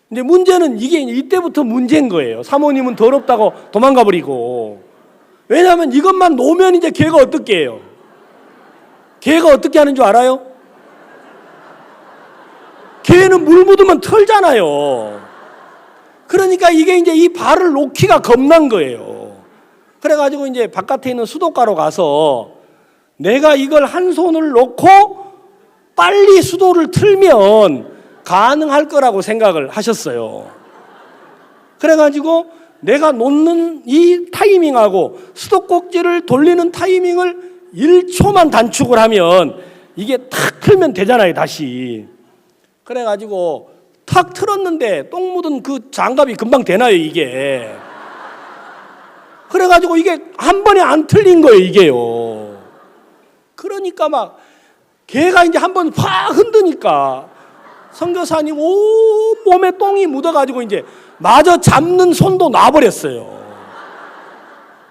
근데 문제는 이게 이때부터 문제인 거예요. 사모님은 더럽다고 도망가 버리고. 왜냐하면 이것만 놓으면 이제 개가 어떻게 해요? 개가 어떻게 하는 줄 알아요? 개는 물 묻으면 털잖아요. 그러니까 이게 이제 이 발을 놓기가 겁난 거예요. 그래가지고 이제 바깥에 있는 수도가로 가서 내가 이걸 한 손을 놓고 빨리 수도를 틀면 가능할 거라고 생각을 하셨어요. 그래가지고 내가 놓는 이 타이밍하고 수도꼭지를 돌리는 타이밍을 1초만 단축을 하면 이게 탁 틀면 되잖아요, 다시. 그래가지고 탁 틀었는데 똥 묻은 그 장갑이 금방 되나요, 이게? 그래가지고 이게 한 번에 안 틀린 거예요, 이게요. 그러니까 막 걔가 이제 한 번 확 흔드니까 선교사님 온 몸에 똥이 묻어가지고 이제 마저 잡는 손도 놔버렸어요.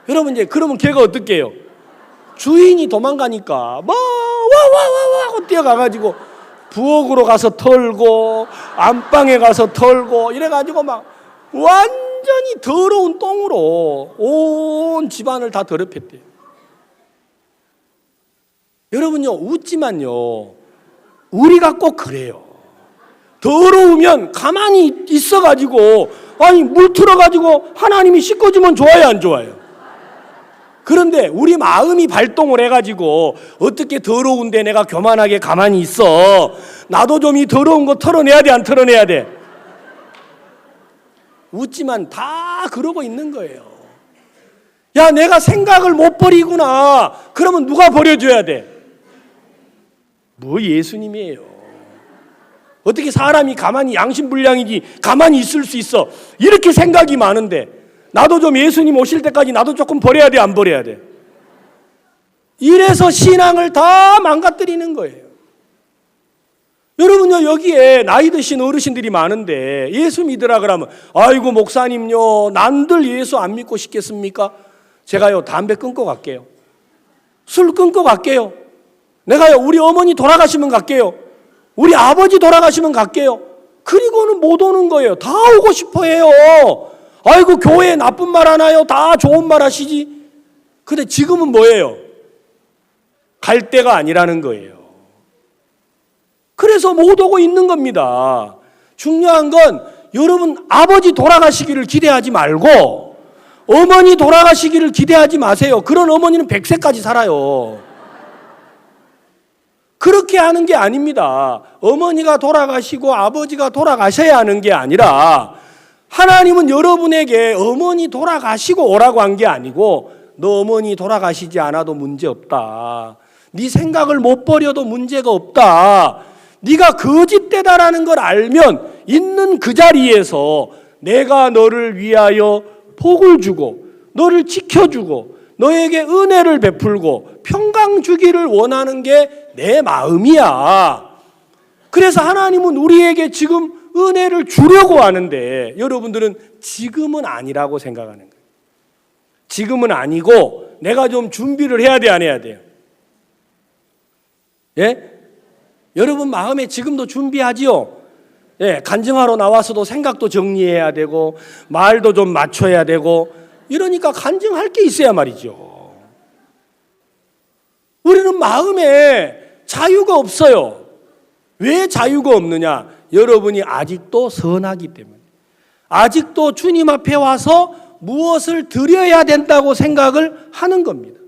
여러분 이제 그러면 걔가 어떻게 해요? 주인이 도망가니까 와와와와 하고 뛰어가가지고 부엌으로 가서 털고 안방에 가서 털고 이래가지고 막 완전히 더러운 똥으로 온 집안을 다 더럽혔대요. 여러분요, 웃지만요, 우리가 꼭 그래요. 더러우면 가만히 있어가지고 아니 물 틀어가지고 하나님이 씻어주면 좋아요, 안 좋아요? 그런데 우리 마음이 발동을 해가지고 어떻게 더러운데 내가 교만하게 가만히 있어? 나도 좀 이 더러운 거 털어내야 돼, 안 털어내야 돼? 웃지만 다 그러고 있는 거예요. 야, 내가 생각을 못 버리구나. 그러면 누가 버려줘야 돼? 뭐 예수님이에요. 어떻게 사람이 가만히 양심불량이지 가만히 있을 수 있어? 이렇게 생각이 많은데 나도 좀 예수님 오실 때까지 나도 조금 버려야 돼, 안 버려야 돼? 이래서 신앙을 다 망가뜨리는 거예요. 여러분요, 여기에 나이 드신 어르신들이 많은데 예수 믿으라 그러면 아이고 목사님요, 난들 예수 안 믿고 싶겠습니까? 제가요 담배 끊고 갈게요. 술 끊고 갈게요. 내가요 우리 어머니 돌아가시면 갈게요. 우리 아버지 돌아가시면 갈게요. 그리고는 못 오는 거예요. 다 오고 싶어 해요. 아이고 교회에 나쁜 말 하나요? 다 좋은 말 하시지. 근데 지금은 뭐예요? 갈 때가 아니라는 거예요. 그래서 못 오고 있는 겁니다. 중요한 건 여러분 아버지 돌아가시기를 기대하지 말고 어머니 돌아가시기를 기대하지 마세요. 그런 어머니는 100세까지 살아요. 그렇게 하는 게 아닙니다. 어머니가 돌아가시고 아버지가 돌아가셔야 하는 게 아니라 하나님은 여러분에게 어머니 돌아가시고 오라고 한 게 아니고 너 어머니 돌아가시지 않아도 문제없다. 네 생각을 못 버려도 문제가 없다. 네가 거짓되다라는 걸 알면 있는 그 자리에서 내가 너를 위하여 복을 주고 너를 지켜주고 너에게 은혜를 베풀고 평강 주기를 원하는 게 내 마음이야. 그래서 하나님은 우리에게 지금 은혜를 주려고 하는데 여러분들은 지금은 아니라고 생각하는 거예요. 지금은 아니고 내가 좀 준비를 해야 돼, 안 해야 돼요? 예? 여러분 마음에 지금도 준비하지요? 예, 간증하러 나와서도 생각도 정리해야 되고 말도 좀 맞춰야 되고 이러니까 간증할 게 있어야 말이죠. 우리는 마음에 자유가 없어요. 왜 자유가 없느냐? 여러분이 아직도 선하기 때문에. 아직도 주님 앞에 와서 무엇을 드려야 된다고 생각을 하는 겁니다.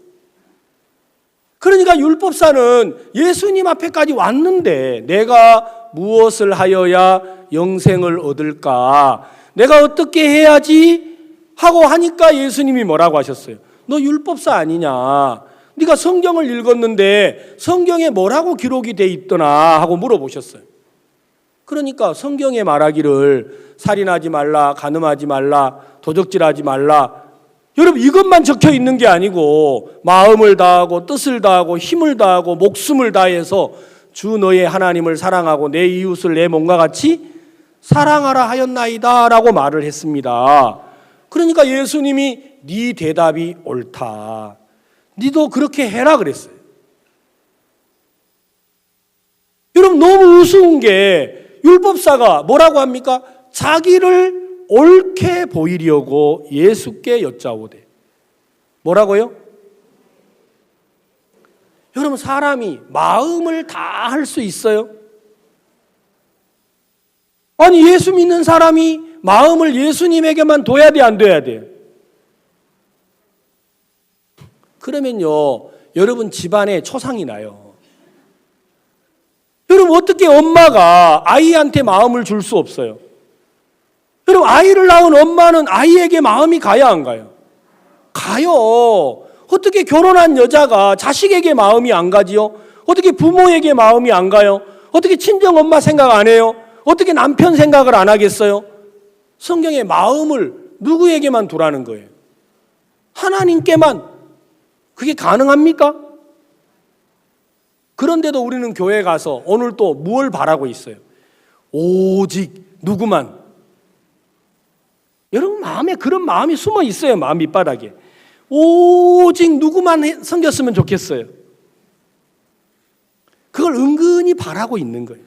그러니까 율법사는 예수님 앞에까지 왔는데 내가 무엇을 하여야 영생을 얻을까? 내가 어떻게 해야지? 하고 하니까 예수님이 뭐라고 하셨어요? 너 율법사 아니냐? 네가 성경을 읽었는데 성경에 뭐라고 기록이 돼 있더나 하고 물어보셨어요. 그러니까 성경에 말하기를 살인하지 말라, 간음하지 말라, 도적질하지 말라. 여러분 이것만 적혀 있는 게 아니고 마음을 다하고 뜻을 다하고 힘을 다하고 목숨을 다해서 주 너의 하나님을 사랑하고 내 이웃을 내 몸과 같이 사랑하라 하였나이다 라고 말을 했습니다. 그러니까 예수님이 네 대답이 옳다. 니도 그렇게 해라 그랬어요. 여러분 너무 우스운 게 율법사가 뭐라고 합니까? 자기를 옳게 보이려고 예수께 여짜오되. 뭐라고요? 여러분 사람이 마음을 다 할 수 있어요? 아니 예수 믿는 사람이 마음을 예수님에게만 둬야 돼, 안 둬야 돼? 그러면요 여러분 집안에 초상이 나요. 여러분 어떻게 엄마가 아이한테 마음을 줄 수 없어요? 여러분 아이를 낳은 엄마는 아이에게 마음이 가야 안 가요? 가요. 어떻게 결혼한 여자가 자식에게 마음이 안 가지요? 어떻게 부모에게 마음이 안 가요? 어떻게 친정 엄마 생각 안 해요? 어떻게 남편 생각을 안 하겠어요? 성경의 마음을 누구에게만 두라는 거예요? 하나님께만. 그게 가능합니까? 그런데도 우리는 교회 가서 오늘 또 무엇을 바라고 있어요? 오직 누구만. 여러분 마음에 그런 마음이 숨어 있어요. 마음 밑바닥에. 오직 누구만 섬겼으면 좋겠어요. 그걸 은근히 바라고 있는 거예요.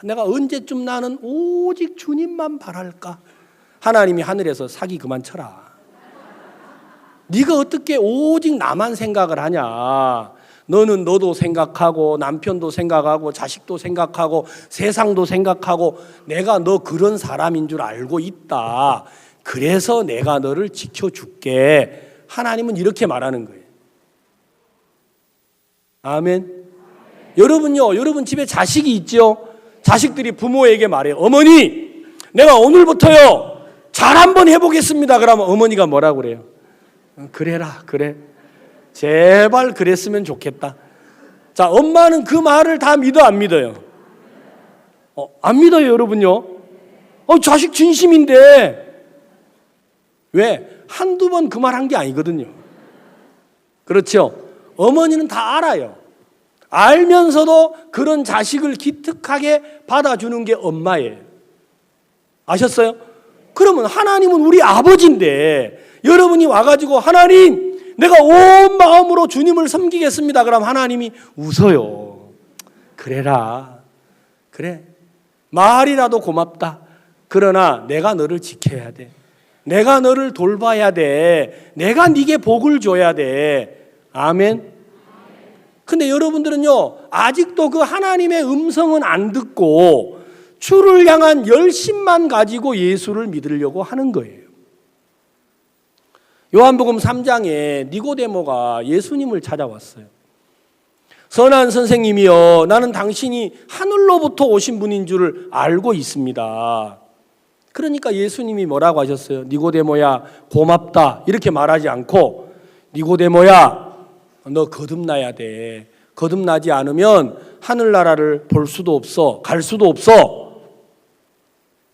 내가 언제쯤 나는 오직 주님만 바랄까? 하나님이 하늘에서 사기 그만 쳐라. 네가 어떻게 오직 나만 생각을 하냐? 너는 너도 생각하고 남편도 생각하고 자식도 생각하고 세상도 생각하고 내가 너 그런 사람인 줄 알고 있다. 그래서 내가 너를 지켜줄게. 하나님은 이렇게 말하는 거예요. 아멘. 여러분요, 여러분 집에 자식이 있죠? 자식들이 부모에게 말해요. 어머니, 내가 오늘부터요 잘 한번 해보겠습니다. 그러면 어머니가 뭐라고 그래요? 그래라, 그래. 제발 그랬으면 좋겠다. 자, 엄마는 그 말을 다 믿어, 안 믿어요? 안 믿어요, 여러분요. 자식 진심인데. 왜? 한두 번 그 말 한 게 아니거든요. 그렇죠? 어머니는 다 알아요. 알면서도 그런 자식을 기특하게 받아주는 게 엄마예요. 아셨어요? 그러면 하나님은 우리 아버지인데 여러분이 와가지고 하나님 내가 온 마음으로 주님을 섬기겠습니다. 그럼 하나님이 웃어요. 그래라. 그래. 말이라도 고맙다. 그러나 내가 너를 지켜야 돼. 내가 너를 돌봐야 돼. 내가 네게 복을 줘야 돼. 아멘. 근데 여러분들은요 아직도 그 하나님의 음성은 안 듣고 주를 향한 열심만 가지고 예수를 믿으려고 하는 거예요. 요한복음 3장에 니고데모가 예수님을 찾아왔어요. 선한 선생님이여, 나는 당신이 하늘로부터 오신 분인 줄 알고 있습니다. 그러니까 예수님이 뭐라고 하셨어요? 니고데모야 고맙다 이렇게 말하지 않고 니고데모야 너 거듭나야 돼. 거듭나지 않으면 하늘나라를 볼 수도 없어. 갈 수도 없어.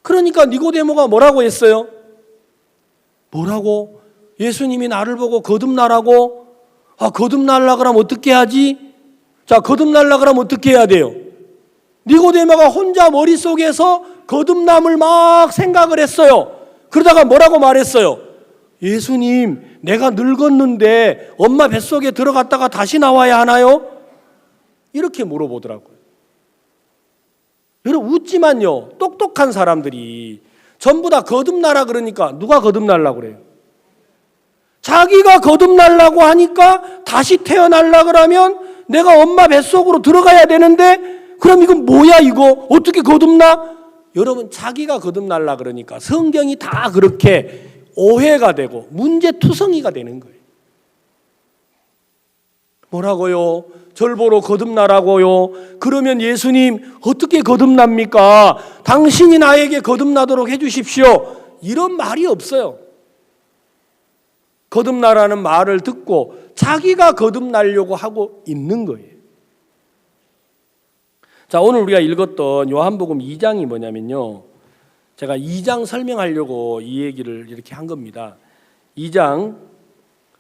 그러니까 니고데모가 뭐라고 했어요? 뭐라고? 예수님이 나를 보고 거듭나라고? 거듭나려고 그러면 어떻게 하지? 자, 거듭나려고 그러면 어떻게 해야 돼요? 니고데모가 혼자 머릿속에서 거듭남을 막 생각을 했어요. 그러다가 뭐라고 말했어요? 예수님, 내가 늙었는데 엄마 뱃속에 들어갔다가 다시 나와야 하나요? 이렇게 물어보더라고요. 여러분 웃지만요, 똑똑한 사람들이 전부 다 거듭나라 그러니까 누가 거듭나려고 그래요? 자기가 거듭나려고 하니까 다시 태어나려고 그러면 내가 엄마 뱃속으로 들어가야 되는데 그럼 이건 뭐야 이거? 어떻게 거듭나? 여러분 자기가 거듭나려고 그러니까 성경이 다 그렇게 오해가 되고 문제투성이가 되는 거예요. 뭐라고요? 절 보러 거듭나라고요? 그러면 예수님 어떻게 거듭납니까? 당신이 나에게 거듭나도록 해주십시오. 이런 말이 없어요. 거듭나라는 말을 듣고 자기가 거듭나려고 하고 있는 거예요. 자, 오늘 우리가 읽었던 요한복음 2장이 뭐냐면요, 제가 2장 설명하려고 이 얘기를 이렇게 한 겁니다. 2장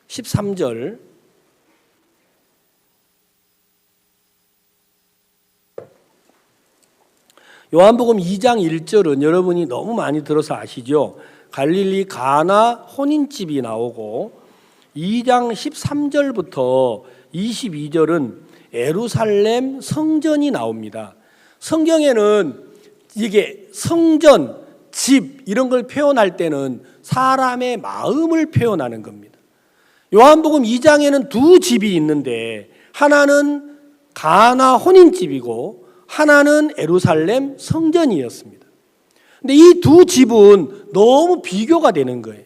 13절 요한복음 2장 1절은 여러분이 너무 많이 들어서 아시죠? 갈릴리 가나 혼인집이 나오고 2장 13절부터 22절은 예루살렘 성전이 나옵니다. 성경에는 이게 성전, 집 이런 걸 표현할 때는 사람의 마음을 표현하는 겁니다. 요한복음 2장에는 두 집이 있는데 하나는 가나 혼인집이고 하나는 예루살렘 성전이었습니다. 근데 이 두 집은 너무 비교가 되는 거예요.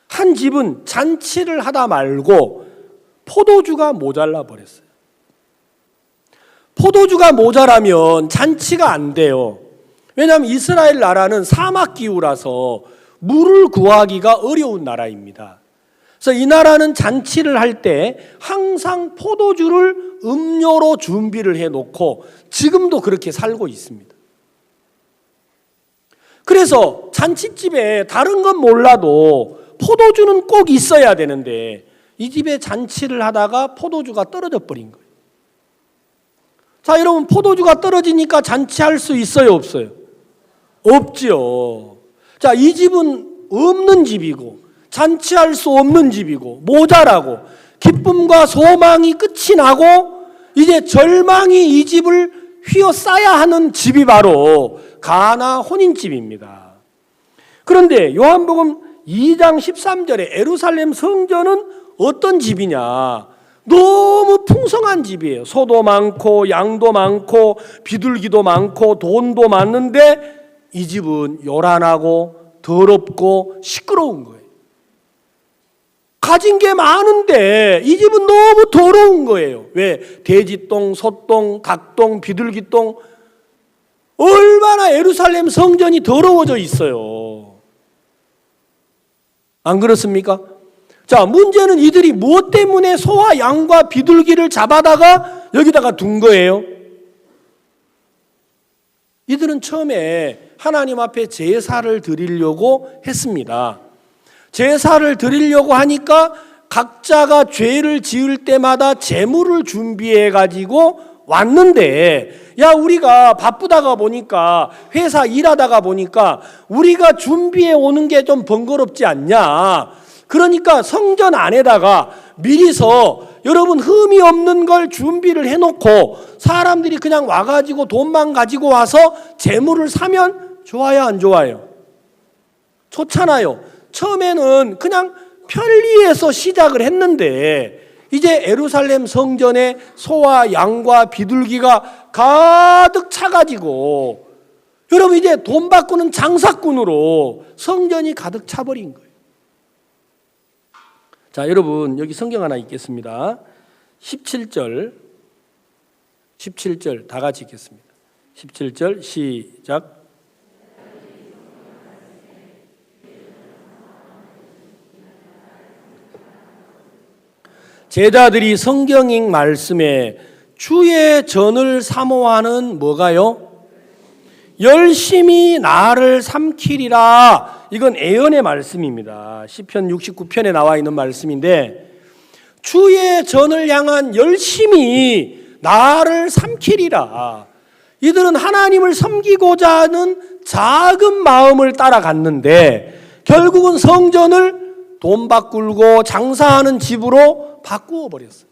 한 집은 잔치를 하다 말고 포도주가 모자라 버렸어요. 포도주가 모자라면 잔치가 안 돼요. 왜냐하면 이스라엘 나라는 사막 기후라서 물을 구하기가 어려운 나라입니다. 그래서 이 나라는 잔치를 할 때 항상 포도주를 음료로 준비를 해놓고 지금도 그렇게 살고 있습니다. 그래서 잔치집에 다른 건 몰라도 포도주는 꼭 있어야 되는데 이 집에 잔치를 하다가 포도주가 떨어져 버린 거예요. 자, 여러분, 포도주가 떨어지니까 잔치할 수 있어요, 없어요? 없지요. 자, 이 집은 없는 집이고 잔치할 수 없는 집이고 모자라고 기쁨과 소망이 끝이 나고 이제 절망이 이 집을 휘어싸야 하는 집이 바로 가나 혼인집입니다. 그런데 요한복음 2장 13절에 예루살렘 성전은 어떤 집이냐? 너무 풍성한 집이에요. 소도 많고 양도 많고 비둘기도 많고 돈도 많은데 이 집은 요란하고 더럽고 시끄러운 거예요. 가진 게 많은데 이 집은 너무 더러운 거예요. 왜? 돼지똥, 소똥, 닭똥, 비둘기똥, 얼마나 예루살렘 성전이 더러워져 있어요. 안 그렇습니까? 자, 문제는 이들이 무엇 때문에 소와 양과 비둘기를 잡아다가 여기다가 둔 거예요? 이들은 처음에 하나님 앞에 제사를 드리려고 했습니다. 제사를 드리려고 하니까 각자가 죄를 지을 때마다 제물을 준비해 가지고 왔는데, 야, 우리가 바쁘다가 보니까 회사 일하다가 보니까 우리가 준비해 오는 게 좀 번거롭지 않냐. 그러니까 성전 안에다가 미리서 여러분 흠이 없는 걸 준비를 해놓고 사람들이 그냥 와가지고 돈만 가지고 와서 제물을 사면 좋아요, 안 좋아요? 좋잖아요. 처음에는 그냥 편리해서 시작을 했는데 이제 예루살렘 성전에 소와 양과 비둘기가 가득 차가지고 여러분 이제 돈 바꾸는 장사꾼으로 성전이 가득 차버린 거예요. 자, 여러분 여기 성경 하나 읽겠습니다. 17절 다 같이 읽겠습니다. 17절 시작. 제자들이 성경읽 말씀에 주의 전을 사모하는 뭐가요? 열심히 나를 삼키리라. 이건 예언의 말씀입니다. 시편 69편에 나와 있는 말씀인데 주의 전을 향한 열심히 나를 삼키리라. 이들은 하나님을 섬기고자 하는 작은 마음을 따라갔는데 결국은 성전을 돈 바꾸고 장사하는 집으로 바꾸어 버렸어요.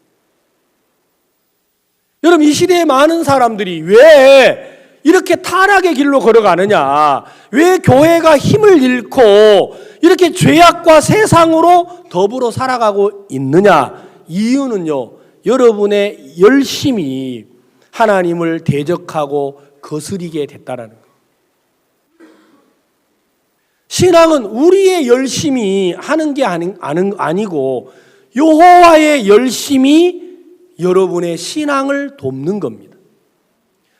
여러분, 이 시대에 많은 사람들이 왜 이렇게 타락의 길로 걸어가느냐? 왜 교회가 힘을 잃고 이렇게 죄악과 세상으로 더불어 살아가고 있느냐? 이유는요, 여러분의 열심히 하나님을 대적하고 거스리게 됐다라는 거예요. 신앙은 우리의 열심히 하는 게 아니고 여호와의 열심히 여러분의 신앙을 돕는 겁니다.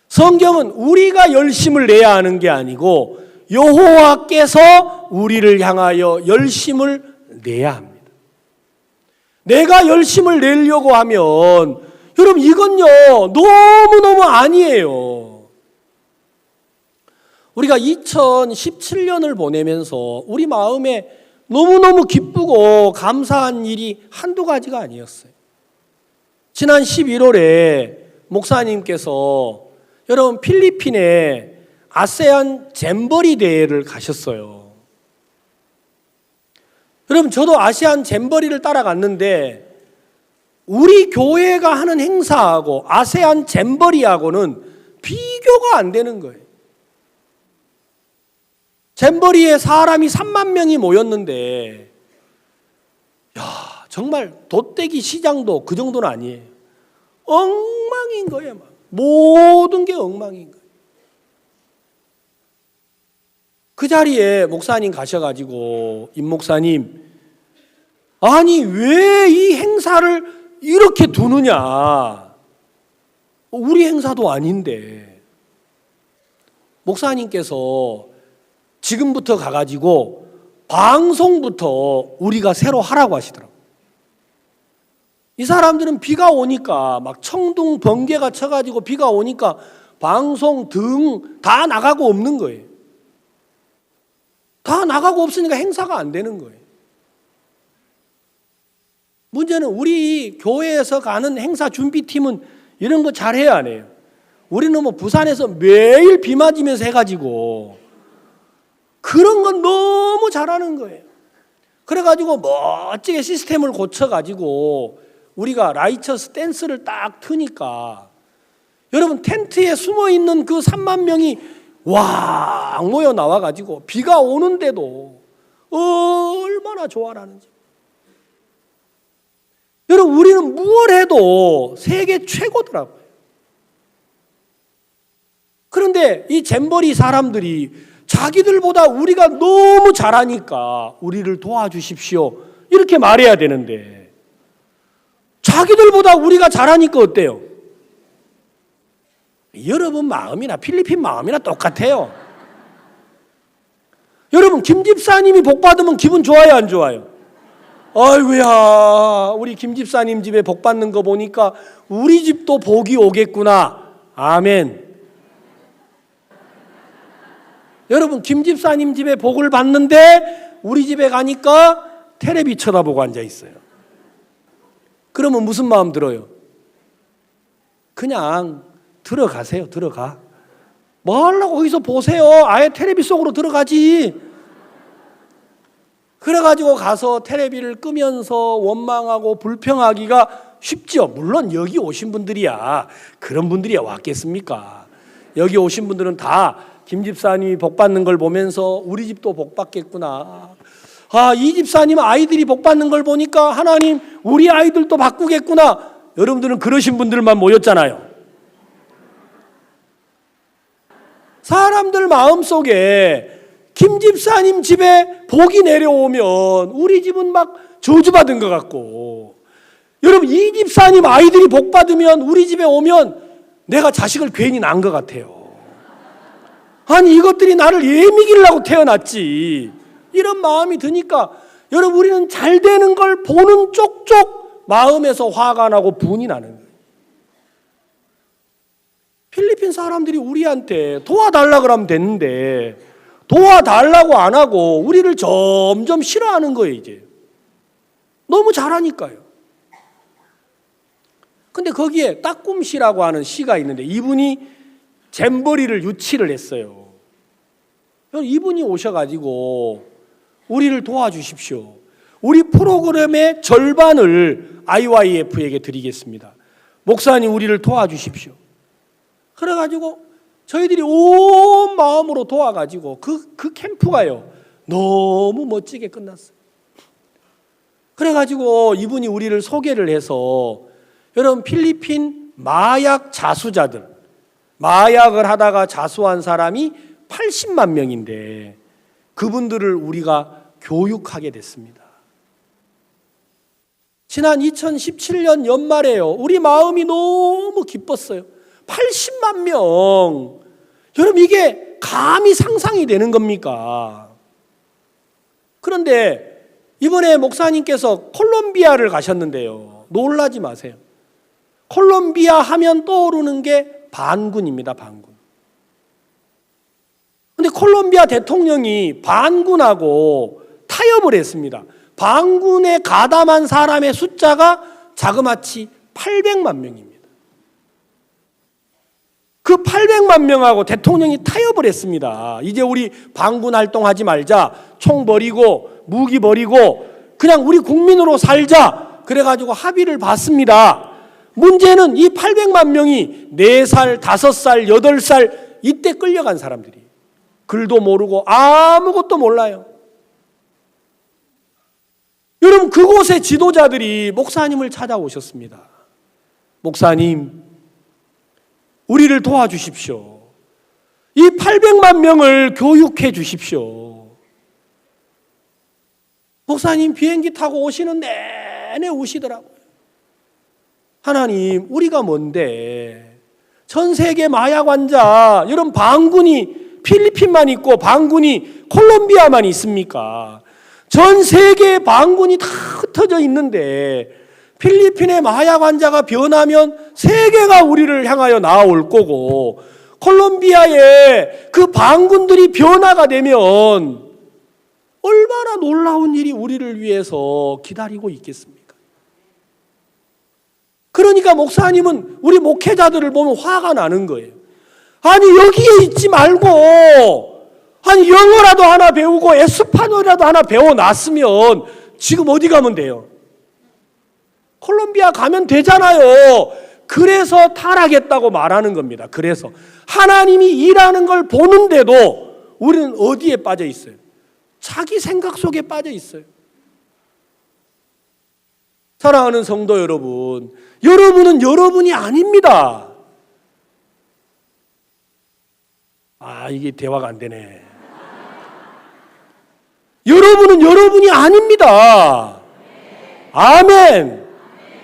성경은 우리가 열심을 내야 하는 게 아니고 여호와께서 우리를 향하여 열심을 내야 합니다. 내가 열심을 내려고 하면 여러분 이건요 너무너무 아니에요. 우리가 2017년을 보내면서 우리 마음에 너무너무 기쁘고 감사한 일이 한두 가지가 아니었어요. 지난 11월에 목사님께서 여러분 필리핀에 아세안 잼버리 대회를 가셨어요. 여러분 저도 아세안 잼버리를 따라갔는데 우리 교회가 하는 행사하고 아세안 잼버리하고는 비교가 안 되는 거예요. 잼버리에 사람이 3만 명이 모였는데 야, 정말 돗대기 시장도 그 정도는 아니에요. 엉망인 거예요. 막. 모든 게 엉망인 거예요. 그 자리에 목사님 가셔가지고 임 목사님, 아니 왜 이 행사를 이렇게 두느냐? 우리 행사도 아닌데. 목사님께서 지금부터 가가지고 방송부터 우리가 새로 하라고 하시더라고요. 이 사람들은 비가 오니까 막 청둥 번개가 쳐가지고 비가 오니까 방송 등 다 나가고 없는 거예요. 다 나가고 없으니까 행사가 안 되는 거예요. 문제는 우리 교회에서 가는 행사 준비팀은 이런 거 잘해야 안 해요. 우리는 뭐 부산에서 매일 비 맞으면서 해가지고 그런 건 너무 잘하는 거예요. 그래가지고 멋지게 시스템을 고쳐가지고 우리가 라이처스 댄스를 딱 트니까 여러분 텐트에 숨어있는 그 3만 명이 와 모여 나와가지고 비가 오는데도 얼마나 좋아라는지. 여러분 우리는 무엇 해도 세계 최고더라고요. 그런데 이 잼버리 사람들이 자기들보다 우리가 너무 잘하니까 우리를 도와주십시오 이렇게 말해야 되는데 자기들보다 우리가 잘하니까 어때요? 여러분 마음이나 필리핀 마음이나 똑같아요. 여러분 김 집사님이 복 받으면 기분 좋아요 안 좋아요? 아이고야 우리 김 집사님 집에 복 받는 거 보니까 우리 집도 복이 오겠구나. 아멘. 여러분 김 집사님 집에 복을 받는데 우리 집에 가니까 텔레비 쳐다보고 앉아 있어요. 그러면 무슨 마음 들어요? 그냥 들어가세요. 들어가. 뭐 하려고 거기서 보세요. 아예 텔레비 속으로 들어가지. 그래가지고 가서 텔레비를 끄면서 원망하고 불평하기가 쉽죠. 물론 여기 오신 분들이야 그런 분들이 왔겠습니까? 여기 오신 분들은 다 김 집사님이 복 받는 걸 보면서 우리 집도 복 받겠구나. 아, 이 집사님 아이들이 복 받는 걸 보니까 하나님 우리 아이들도 바꾸겠구나. 여러분들은 그러신 분들만 모였잖아요. 사람들 마음속에 김 집사님 집에 복이 내려오면 우리 집은 막 저주받은 것 같고, 여러분 이 집사님 아이들이 복 받으면 우리 집에 오면 내가 자식을 괜히 낳은 것 같아요. 아니 이것들이 나를 예미기려고 태어났지 이런 마음이 드니까 여러분 우리는 잘 되는 걸 보는 쪽쪽 마음에서 화가 나고 분이 나는 거예요. 필리핀 사람들이 우리한테 도와달라 그러면 됐는데 도와달라고 안 하고 우리를 점점 싫어하는 거예요. 이제 너무 잘하니까요. 근데 거기에 따꿈씨라고 하는 시가 있는데 이분이 잼버리를 유치를 했어요. 이분이 오셔가지고 우리를 도와주십시오. 우리 프로그램의 절반을 IYF에게 드리겠습니다. 목사님 우리를 도와주십시오. 그래가지고 저희들이 온 마음으로 도와가지고 그 캠프가요 너무 멋지게 끝났어요. 그래가지고 이분이 우리를 소개를 해서 여러분 필리핀 마약 자수자들, 마약을 하다가 자수한 사람이 80만 명인데 그분들을 우리가 교육하게 됐습니다. 지난 2017년 연말에요. 우리 마음이 너무 기뻤어요. 80만 명. 여러분 이게 감히 상상이 되는 겁니까? 그런데 이번에 목사님께서 콜롬비아를 가셨는데요. 놀라지 마세요. 콜롬비아 하면 떠오르는 게 반군입니다. 반군. 근데 콜롬비아 대통령이 반군하고 타협을 했습니다. 반군에 가담한 사람의 숫자가 자그마치 800만 명입니다. 그 800만 명하고 대통령이 타협을 했습니다. 이제 우리 반군 활동하지 말자. 총 버리고 무기 버리고 그냥 우리 국민으로 살자. 그래가지고 합의를 봤습니다. 문제는 이 800만 명이 4살, 5살, 8살 이때 끌려간 사람들이 글도 모르고 아무것도 몰라요. 여러분 그곳의 지도자들이 목사님을 찾아오셨습니다. 목사님 우리를 도와주십시오. 이 800만 명을 교육해 주십시오. 목사님 비행기 타고 오시는 내내 우시더라고요. 하나님 우리가 뭔데 전 세계 마약 환자 여러분 반군이 필리핀만 있고 반군이 콜롬비아만 있습니까? 전 세계에 반군이 다 흩어져 있는데 필리핀의 마약 환자가 변하면 세계가 우리를 향하여 나아올 거고 콜롬비아에 그 반군들이 변화가 되면 얼마나 놀라운 일이 우리를 위해서 기다리고 있겠습니까? 그러니까 목사님은 우리 목회자들을 보면 화가 나는 거예요. 아니 여기에 있지 말고 아니 영어라도 하나 배우고 에스파뇰이라도 하나 배워놨으면 지금 어디 가면 돼요? 콜롬비아 가면 되잖아요. 그래서 타락했다고 말하는 겁니다. 그래서 하나님이 일하는 걸 보는데도 우리는 어디에 빠져 있어요? 자기 생각 속에 빠져 있어요. 사랑하는 성도 여러분, 여러분은 여러분이 아닙니다. 이게 대화가 안 되네. 여러분은 여러분이 아닙니다. 아멘.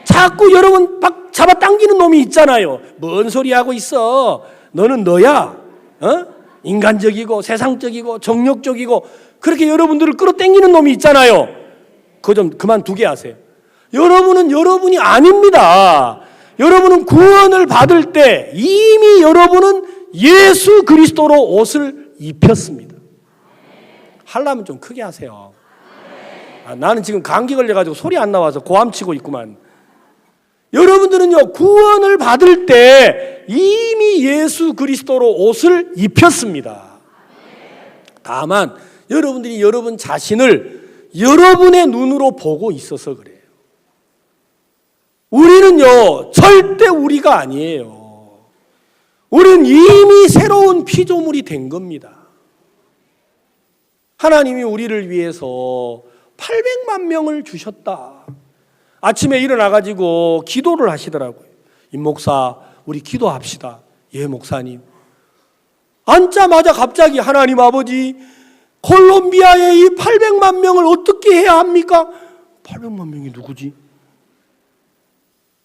자꾸 여러분 막 잡아당기는 놈이 있잖아요. 뭔 소리 하고 있어? 너는 너야. 인간적이고 세상적이고 정력적이고 그렇게 여러분들을 끌어당기는 놈이 있잖아요. 그거 좀 그만두게 하세요. 여러분은 여러분이 아닙니다. 여러분은 구원을 받을 때 이미 여러분은 예수 그리스도로 옷을 입혔습니다. 하려면 좀 크게 하세요. 나는 지금 감기 걸려가지고 소리 안 나와서 고함치고 있구만. 여러분들은요, 구원을 받을 때 이미 예수 그리스도로 옷을 입혔습니다. 다만 여러분들이 여러분 자신을 여러분의 눈으로 보고 있어서 그래요. 우리는요, 절대 우리가 아니에요. 우리는 이미 새로운 피조물이 된 겁니다. 하나님이 우리를 위해서 800만 명을 주셨다. 아침에 일어나가지고 기도를 하시더라고요. 임 목사, 우리 기도합시다. 예, 목사님. 앉자마자 갑자기 하나님 아버지, 콜롬비아의 이 800만 명을 어떻게 해야 합니까? 800만 명이 누구지?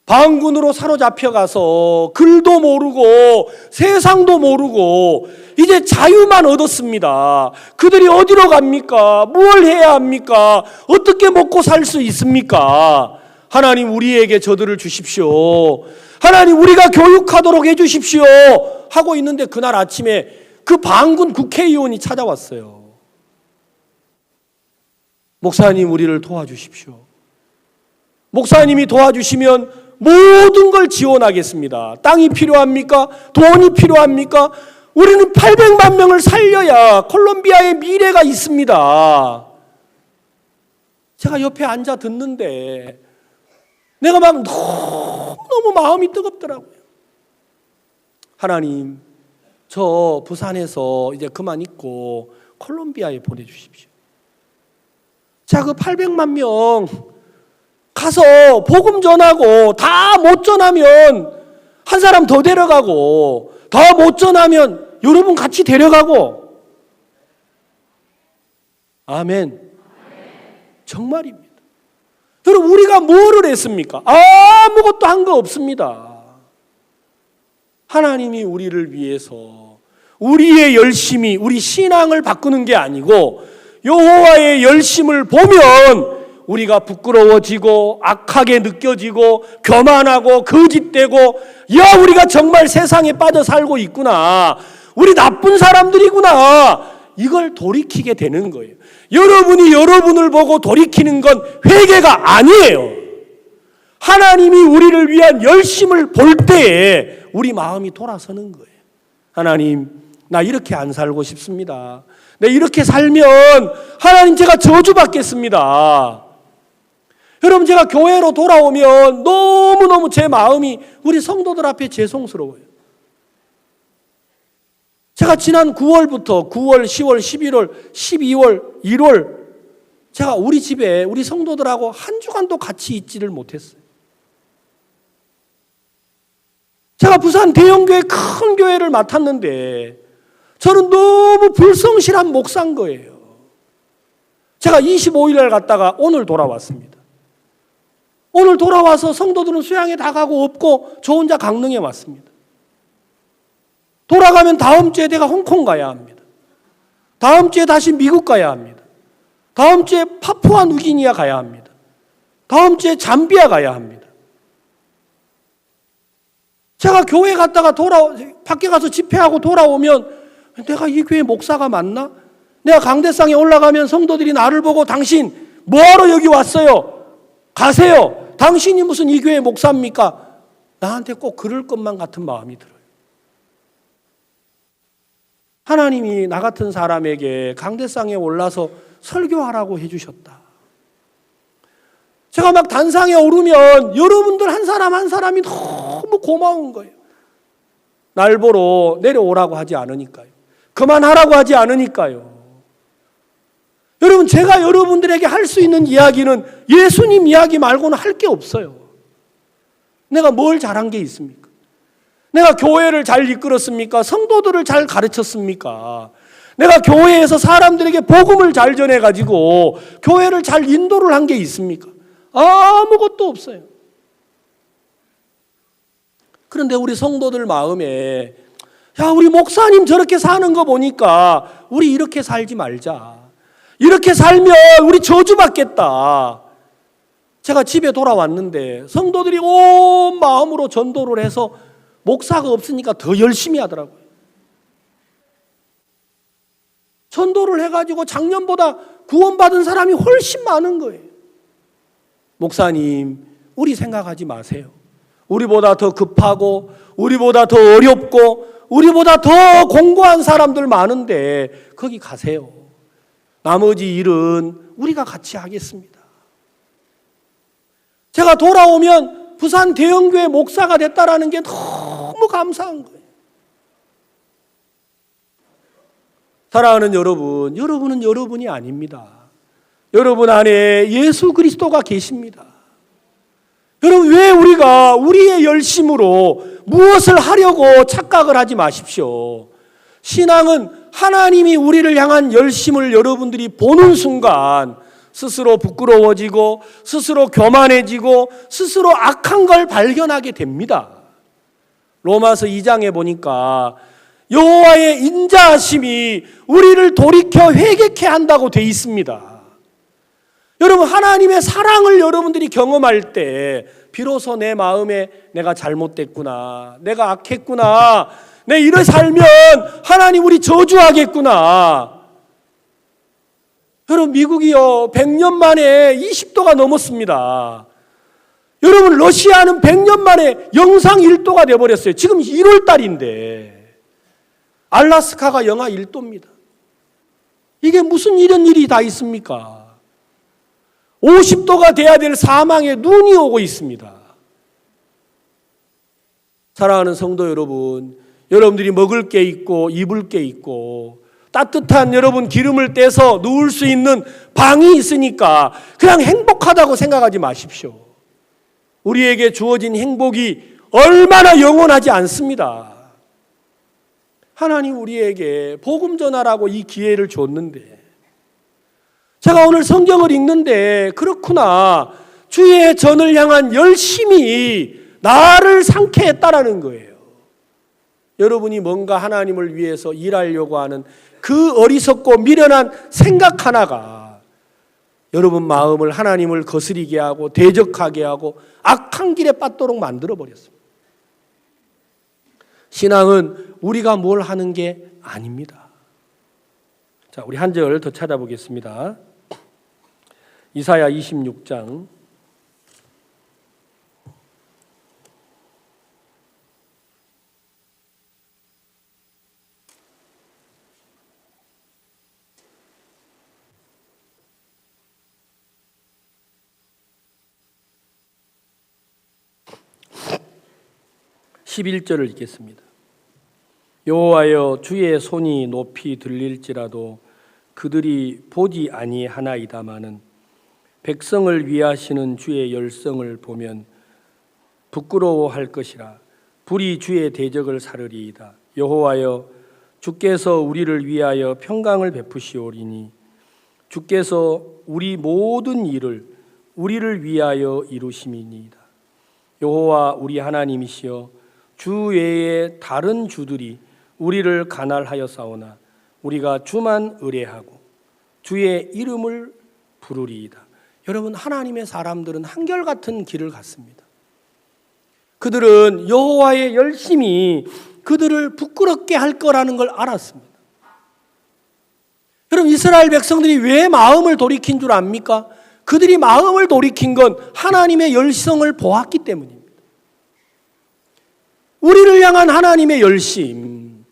반군으로 사로잡혀가서 글도 모르고 세상도 모르고 이제 자유만 얻었습니다. 그들이 어디로 갑니까? 무엇을 해야 합니까? 어떻게 먹고 살 수 있습니까? 하나님 우리에게 저들을 주십시오. 하나님 우리가 교육하도록 해주십시오. 하고 있는데 그날 아침에 그 반군 국회의원이 찾아왔어요. 목사님 우리를 도와주십시오. 목사님이 도와주시면 모든 걸 지원하겠습니다. 땅이 필요합니까? 돈이 필요합니까? 우리는 800만 명을 살려야 콜롬비아의 미래가 있습니다. 제가 옆에 앉아 듣는데 내가 막 너무 마음이 뜨겁더라고요. 하나님, 저 부산에서 이제 그만 있고 콜롬비아에 보내주십시오. 자, 그 800만 명 가서 복음 전하고 다 못 전하면 한 사람 더 데려가고 더 못 전하면 여러분 같이 데려가고. 아멘. 정말입니다. 여러분 우리가 뭐를 했습니까? 아무것도 한 거 없습니다. 하나님이 우리를 위해서 우리의 열심이 우리 신앙을 바꾸는 게 아니고 여호와의 열심을 보면 우리가 부끄러워지고 악하게 느껴지고 교만하고 거짓되고 야 우리가 정말 세상에 빠져 살고 있구나. 우리 나쁜 사람들이구나. 이걸 돌이키게 되는 거예요. 여러분이 여러분을 보고 돌이키는 건 회개가 아니에요. 하나님이 우리를 위한 열심을 볼 때에 우리 마음이 돌아서는 거예요. 하나님, 나 이렇게 안 살고 싶습니다. 내 이렇게 살면 하나님 제가 저주받겠습니다. 여러분 제가 교회로 돌아오면 너무너무 제 마음이 우리 성도들 앞에 죄송스러워요. 제가 지난 9월부터 9월, 10월, 11월, 12월, 1월 제가 우리 집에 우리 성도들하고 한 주간도 같이 있지를 못했어요. 제가 부산 대형교회 큰 교회를 맡았는데 저는 너무 불성실한 목사인 거예요. 제가 25일 날 갔다가 오늘 돌아왔습니다. 오늘 돌아와서 성도들은 수양에 다 가고 없고 저 혼자 강릉에 왔습니다. 돌아가면 다음 주에 내가 홍콩 가야 합니다. 다음 주에 다시 미국 가야 합니다. 다음 주에 파푸아 누기니아 가야 합니다. 다음 주에 잠비아 가야 합니다. 제가 교회 갔다가 밖에 가서 집회하고 돌아오면 내가 이 교회 목사가 맞나? 내가 강대상에 올라가면 성도들이 나를 보고 당신 뭐하러 여기 왔어요? 가세요. 당신이 무슨 이 교회 목사입니까? 나한테 꼭 그럴 것만 같은 마음이 들어요. 하나님이 나 같은 사람에게 강대상에 올라서 설교하라고 해주셨다. 제가 막 단상에 오르면 여러분들 한 사람 한 사람이 너무 고마운 거예요. 날 보러 내려오라고 하지 않으니까요. 그만하라고 하지 않으니까요. 여러분, 제가 여러분들에게 할 수 있는 이야기는 예수님 이야기 말고는 할 게 없어요. 내가 뭘 잘한 게 있습니까? 내가 교회를 잘 이끌었습니까? 성도들을 잘 가르쳤습니까? 내가 교회에서 사람들에게 복음을 잘 전해가지고 교회를 잘 인도를 한 게 있습니까? 아무것도 없어요. 그런데 우리 성도들 마음에, 야, 우리 목사님 저렇게 사는 거 보니까 우리 이렇게 살지 말자. 이렇게 살면 우리 저주받겠다. 제가 집에 돌아왔는데 성도들이 온 마음으로 전도를 해서 목사가 없으니까 더 열심히 하더라고요. 전도를 해가지고 작년보다 구원받은 사람이 훨씬 많은 거예요. 목사님, 우리 생각하지 마세요. 우리보다 더 급하고 우리보다 더 어렵고 우리보다 더 공고한 사람들 많은데 거기 가세요. 나머지 일은 우리가 같이 하겠습니다. 제가 돌아오면 부산 대형교회 목사가 됐다라는 게 너무 감사한 거예요. 사랑하는 여러분, 여러분은 여러분이 아닙니다. 여러분 안에 예수 그리스도가 계십니다. 여러분, 왜 우리가 우리의 열심으로 무엇을 하려고 착각을 하지 마십시오. 신앙은 하나님이 우리를 향한 열심을 여러분들이 보는 순간 스스로 부끄러워지고 스스로 교만해지고 스스로 악한 걸 발견하게 됩니다. 로마서 2장에 보니까 여호와의 인자하심이 우리를 돌이켜 회개케 한다고 돼 있습니다. 여러분, 하나님의 사랑을 여러분들이 경험할 때 비로소 내 마음에 내가 잘못됐구나, 내가 악했구나, 내 이래 살면 하나님 우리 저주하겠구나. 여러분, 미국이요 100년 만에 20도가 넘었습니다. 여러분, 러시아는 100년 만에 영상 1도가 돼버렸어요. 지금 1월 달인데 알라스카가 영하 1도입니다. 이게 무슨 이런 일이 다 있습니까? 50도가 돼야 될 사망에 눈이 오고 있습니다. 사랑하는 성도 여러분, 여러분들이 먹을 게 있고 입을 게 있고 따뜻한 여러분 기름을 떼서 누울 수 있는 방이 있으니까 그냥 행복하다고 생각하지 마십시오. 우리에게 주어진 행복이 얼마나 영원하지 않습니다. 하나님 우리에게 복음 전하라고 이 기회를 줬는데, 제가 오늘 성경을 읽는데 그렇구나, 주의 전을 향한 열심이 나를 상쾌했다라는 거예요. 여러분이 뭔가 하나님을 위해서 일하려고 하는 그 어리석고 미련한 생각 하나가 여러분 마음을 하나님을 거스리게 하고 대적하게 하고 악한 길에 빠도록 만들어 버렸습니다. 신앙은 우리가 뭘 하는 게 아닙니다. 자, 우리 한 절 더 찾아보겠습니다. 이사야 26장 11절을 읽겠습니다. 여호와여, 주의 손이 높이 들릴지라도 그들이 보지 아니하나이다마는 백성을 위하시는 주의 열성을 보면 부끄러워할 것이라. 불이 주의 대적을 사르리이다. 여호와여, 주께서 우리를 위하여 평강을 베푸시오리니 주께서 우리 모든 일을 우리를 위하여 이루심이니이다. 여호와 우리 하나님이시여, 주 외에 다른 주들이 우리를 간할하여사오나 우리가 주만 의뢰하고 주의 이름을 부르리이다. 여러분, 하나님의 사람들은 한결같은 길을 갔습니다. 그들은 여호와의 열심이 그들을 부끄럽게 할 거라는 걸 알았습니다. 여러분, 이스라엘 백성들이 왜 마음을 돌이킨 줄 압니까? 그들이 마음을 돌이킨 건 하나님의 열성을 보았기 때문입니다. 우리를 향한 하나님의 열심.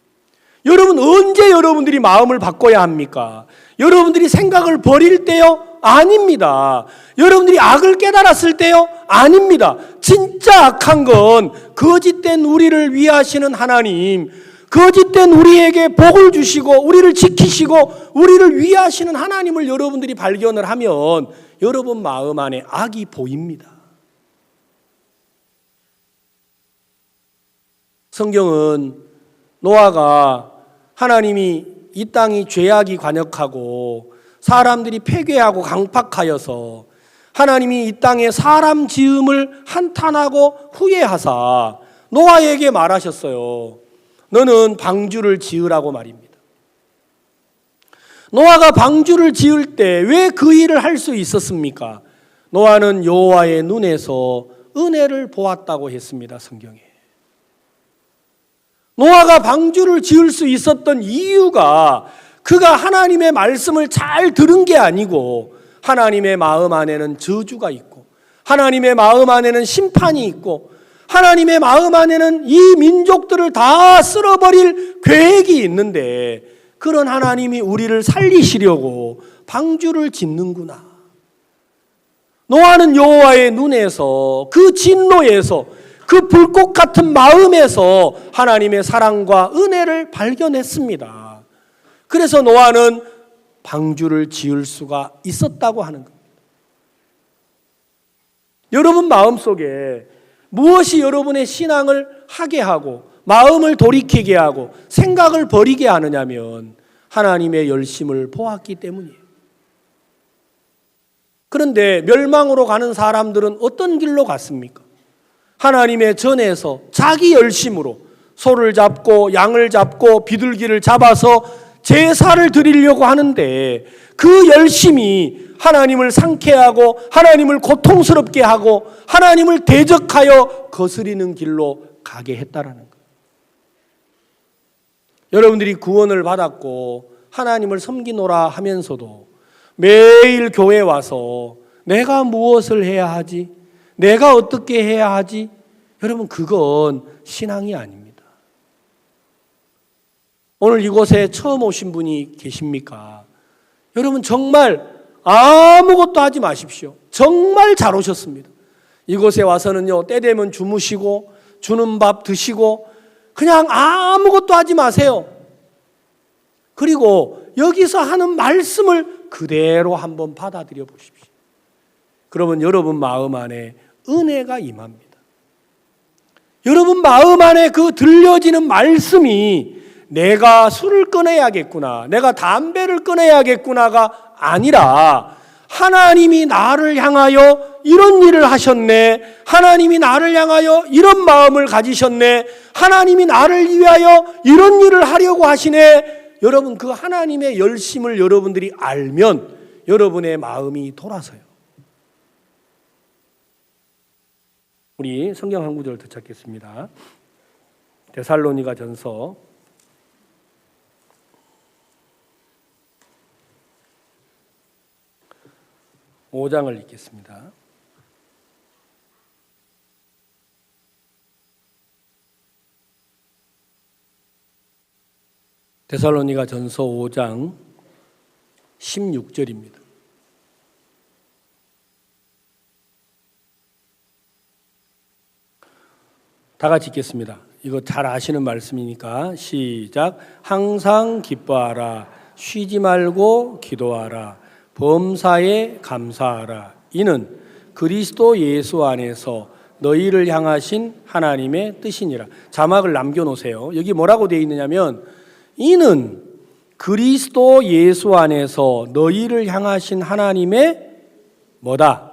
여러분, 언제 여러분들이 마음을 바꿔야 합니까? 여러분들이 생각을 버릴 때요? 아닙니다. 여러분들이 악을 깨달았을 때요? 아닙니다. 진짜 악한 건 거짓된 우리를 위하시는 하나님, 거짓된 우리에게 복을 주시고 우리를 지키시고 우리를 위하시는 하나님을 여러분들이 발견을 하면 여러분 마음 안에 악이 보입니다. 성경은 노아가 하나님이 이 땅이 죄악이 관역하고 사람들이 폐괴하고 강팍하여서 하나님이 이 땅에 사람 지음을 한탄하고 후회하사 노아에게 말하셨어요. 너는 방주를 지으라고 말입니다. 노아가 방주를 지을 때 왜 그 일을 할 수 있었습니까? 노아는 여호와의 눈에서 은혜를 보았다고 했습니다. 성경에. 노아가 방주를 지을 수 있었던 이유가 그가 하나님의 말씀을 잘 들은 게 아니고 하나님의 마음 안에는 저주가 있고 하나님의 마음 안에는 심판이 있고 하나님의 마음 안에는 이 민족들을 다 쓸어버릴 계획이 있는데 그런 하나님이 우리를 살리시려고 방주를 짓는구나. 노아는 여호와의 눈에서 그 진노에서 그 불꽃 같은 마음에서 하나님의 사랑과 은혜를 발견했습니다. 그래서 노아는 방주를 지을 수가 있었다고 하는 겁니다. 여러분 마음속에 무엇이 여러분의 신앙을 하게 하고 마음을 돌이키게 하고 생각을 버리게 하느냐면 하나님의 열심을 보았기 때문이에요. 그런데 멸망으로 가는 사람들은 어떤 길로 갔습니까? 하나님의 전에서 자기 열심으로 소를 잡고 양을 잡고 비둘기를 잡아서 제사를 드리려고 하는데 그 열심이 하나님을 상쾌하고 하나님을 고통스럽게 하고 하나님을 대적하여 거스리는 길로 가게 했다라는 거예요. 여러분들이 구원을 받았고 하나님을 섬기노라 하면서도 매일 교회에 와서 내가 무엇을 해야 하지? 내가 어떻게 해야 하지? 여러분 그건 신앙이 아닙니다. 오늘 이곳에 처음 오신 분이 계십니까? 여러분 정말 아무것도 하지 마십시오. 정말 잘 오셨습니다. 이곳에 와서는요 때 되면 주무시고 주는 밥 드시고 그냥 아무것도 하지 마세요. 그리고 여기서 하는 말씀을 그대로 한번 받아들여 보십시오. 그러면 여러분 마음 안에 은혜가 임합니다. 여러분 마음 안에 그 들려지는 말씀이 내가 술을 끊어야겠구나, 내가 담배를 끊어야겠구나가 아니라 하나님이 나를 향하여 이런 일을 하셨네, 하나님이 나를 향하여 이런 마음을 가지셨네, 하나님이 나를 위하여 이런 일을 하려고 하시네. 여러분 그 하나님의 열심을 여러분들이 알면 여러분의 마음이 돌아서요. 우리 성경 한 구절 더 찾겠습니다. 데살로니가 전서 5장을 읽겠습니다. 데살로니가 전서 5장 16절입니다. 다 같이 읽겠습니다. 이거 잘 아시는 말씀이니까 시작. 항상 기뻐하라. 쉬지 말고 기도하라. 범사에 감사하라. 이는 그리스도 예수 안에서 너희를 향하신 하나님의 뜻이니라. 자막을 남겨놓으세요. 여기 뭐라고 되어 있느냐면 이는 그리스도 예수 안에서 너희를 향하신 하나님의 뭐다?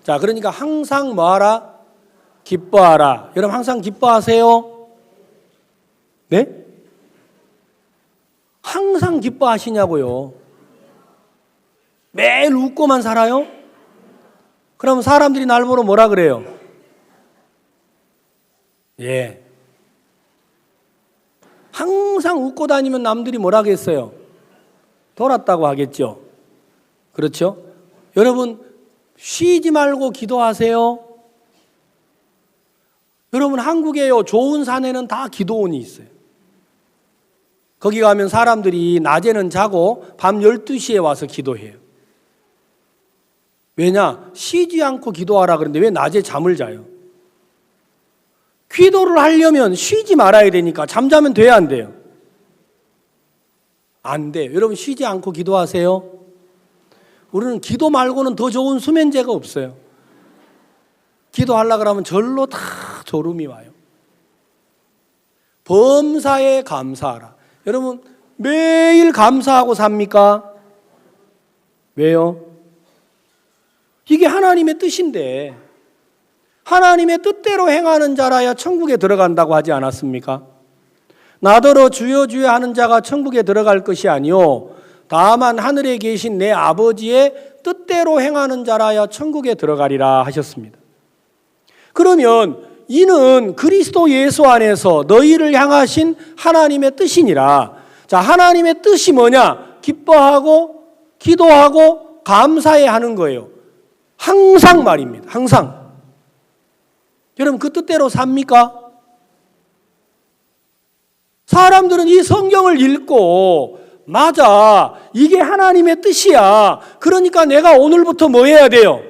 자, 그러니까 항상 뭐하라? 기뻐하라. 여러분 항상 기뻐하세요? 네? 항상 기뻐하시냐고요? 매일 웃고만 살아요? 그럼 사람들이 날 보러 뭐라 그래요? 예. 항상 웃고 다니면 남들이 뭐라 하겠어요? 돌았다고 하겠죠. 그렇죠? 여러분 쉬지 말고 기도하세요. 여러분 한국에요 좋은 산에는 다 기도원이 있어요. 거기 가면 사람들이 낮에는 자고 밤 12시에 와서 기도해요. 왜냐? 쉬지 않고 기도하라 그러는데 왜 낮에 잠을 자요? 기도를 하려면 쉬지 말아야 되니까 잠자면 돼야 안 돼요? 안 돼요. 여러분 쉬지 않고 기도하세요. 우리는 기도 말고는 더 좋은 수면제가 없어요. 기도하려고 그러면 절로 다 졸음이 와요. 범사에 감사하라. 여러분 매일 감사하고 삽니까? 왜요? 이게 하나님의 뜻인데 하나님의 뜻대로 행하는 자라야 천국에 들어간다고 하지 않았습니까? 나더러 주여 주여 하는 자가 천국에 들어갈 것이 아니요 다만 하늘에 계신 내 아버지의 뜻대로 행하는 자라야 천국에 들어가리라 하셨습니다. 그러면 이는 그리스도 예수 안에서 너희를 향하신 하나님의 뜻이니라. 자, 하나님의 뜻이 뭐냐? 기뻐하고 기도하고 감사해야 하는 거예요. 항상 말입니다. 항상. 여러분 그 뜻대로 삽니까? 사람들은 이 성경을 읽고 맞아, 이게 하나님의 뜻이야. 그러니까 내가 오늘부터 뭐 해야 돼요?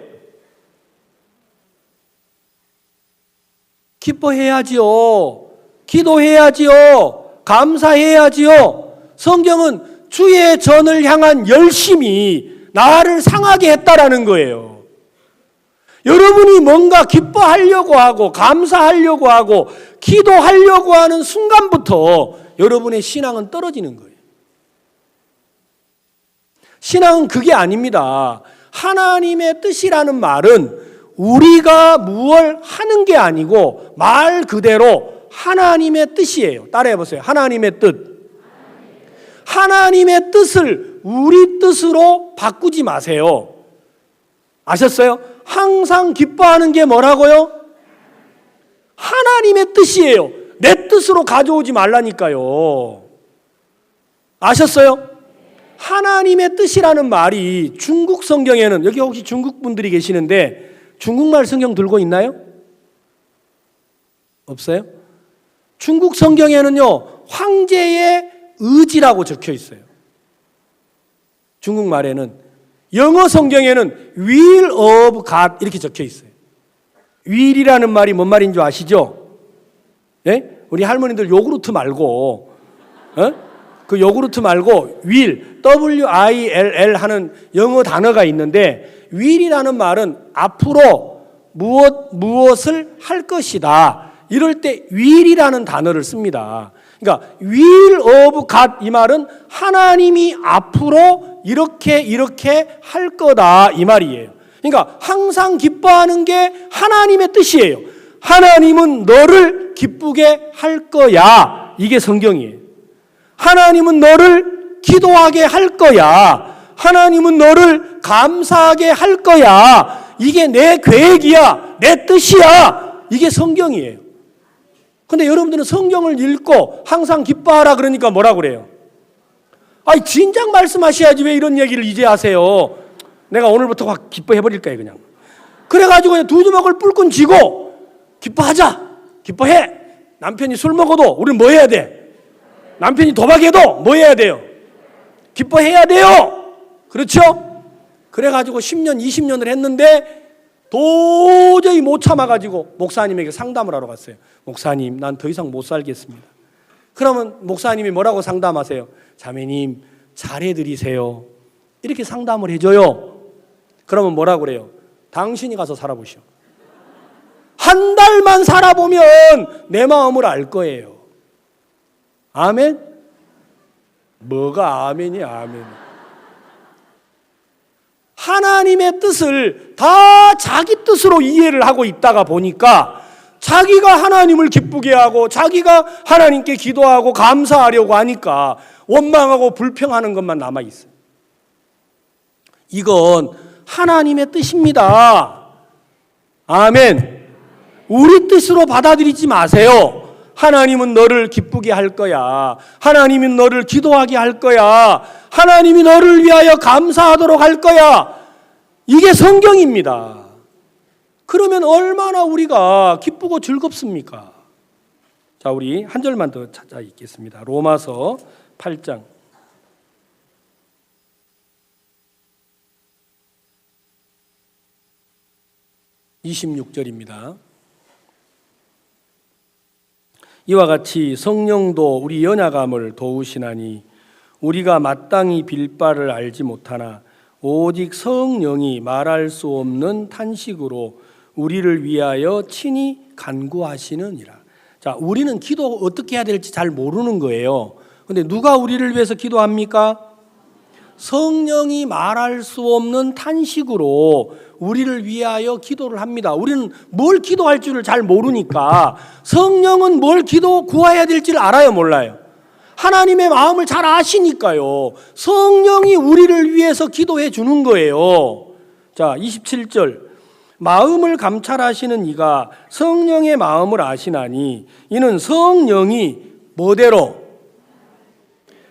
기뻐해야지요. 기도해야지요. 감사해야지요. 성경은 주의 전을 향한 열심이 나를 상하게 했다라는 거예요. 여러분이 뭔가 기뻐하려고 하고 감사하려고 하고 기도하려고 하는 순간부터 여러분의 신앙은 떨어지는 거예요. 신앙은 그게 아닙니다. 하나님의 뜻이라는 말은 우리가 무엇을 하는 게 아니고 말 그대로 하나님의 뜻이에요. 따라해 보세요. 하나님의 뜻. 하나님의 뜻을 우리 뜻으로 바꾸지 마세요. 아셨어요? 항상 기뻐하는 게 뭐라고요? 하나님의 뜻이에요. 내 뜻으로 가져오지 말라니까요. 아셨어요? 하나님의 뜻이라는 말이 중국 성경에는, 여기 혹시 중국 분들이 계시는데 중국말 성경 들고 있나요? 없어요? 중국 성경에는요 황제의 의지라고 적혀 있어요. 중국말에는. 영어 성경에는 will of God 이렇게 적혀 있어요. will이라는 말이 뭔 말인 줄 아시죠? 예? 우리 할머니들 요구르트 말고 그 요구르트 말고 will, W-I-L-L 하는 영어 단어가 있는데 will이라는 말은 앞으로 무엇을 할 것이다. 이럴 때 will이라는 단어를 씁니다. 그러니까 will of God 이 말은 하나님이 앞으로 이렇게 할 거다 이 말이에요. 그러니까 항상 기뻐하는 게 하나님의 뜻이에요. 하나님은 너를 기쁘게 할 거야. 이게 성경이에요. 하나님은 너를 기도하게 할 거야. 하나님은 너를 감사하게 할 거야. 이게 내 계획이야. 내 뜻이야. 이게 성경이에요. 근데 여러분들은 성경을 읽고 항상 기뻐하라 그러니까 뭐라 그래요? 아니 진작 말씀하셔야지 왜 이런 얘기를 이제 하세요? 내가 오늘부터 확 기뻐해버릴까요 그냥? 그래가지고 그냥 두 주먹을 뿔끈 쥐고 기뻐하자. 기뻐해. 남편이 술 먹어도 우리는 뭐 해야 돼? 남편이 도박해도 뭐 해야 돼요? 기뻐해야 돼요. 그렇죠? 그래가지고 10년, 20년을 했는데 도저히 못 참아가지고 목사님에게 상담을 하러 갔어요. 목사님, 난 더 이상 못 살겠습니다. 그러면 목사님이 뭐라고 상담하세요? 자매님, 잘해드리세요. 이렇게 상담을 해줘요. 그러면 뭐라고 그래요? 당신이 가서 살아보시오. 한 달만 살아보면 내 마음을 알 거예요. 아멘? 뭐가 아멘이야, 아멘. 하나님의 뜻을 다 자기 뜻으로 이해를 하고 있다가 보니까 자기가 하나님을 기쁘게 하고 자기가 하나님께 기도하고 감사하려고 하니까 원망하고 불평하는 것만 남아있어요. 이건 하나님의 뜻입니다. 아멘. 우리 뜻으로 받아들이지 마세요. 하나님은 너를 기쁘게 할 거야. 하나님은 너를 기도하게 할 거야. 하나님이 너를 위하여 감사하도록 할 거야. 이게 성경입니다. 그러면 얼마나 우리가 기쁘고 즐겁습니까? 자, 우리 한 절만 더 찾아 읽겠습니다. 로마서 8장 26절입니다. 이와 같이 성령도 우리 연약함을 도우시나니 우리가 마땅히 빌 바를 알지 못하나 오직 성령이 말할 수 없는 탄식으로 우리를 위하여 친히 간구하시느니라. 자, 우리는 기도 어떻게 해야 될지 잘 모르는 거예요. 근데 누가 우리를 위해서 기도합니까? 성령이 말할 수 없는 탄식으로 우리를 위하여 기도를 합니다. 우리는 뭘 기도할 줄을 잘 모르니까 성령은 뭘 구해야 될지를 알아요, 몰라요? 하나님의 마음을 잘 아시니까요. 성령이 우리를 위해서 기도해 주는 거예요. 자, 27절. 마음을 감찰하시는 이가 성령의 마음을 아시나니 이는 성령이 뭐대로?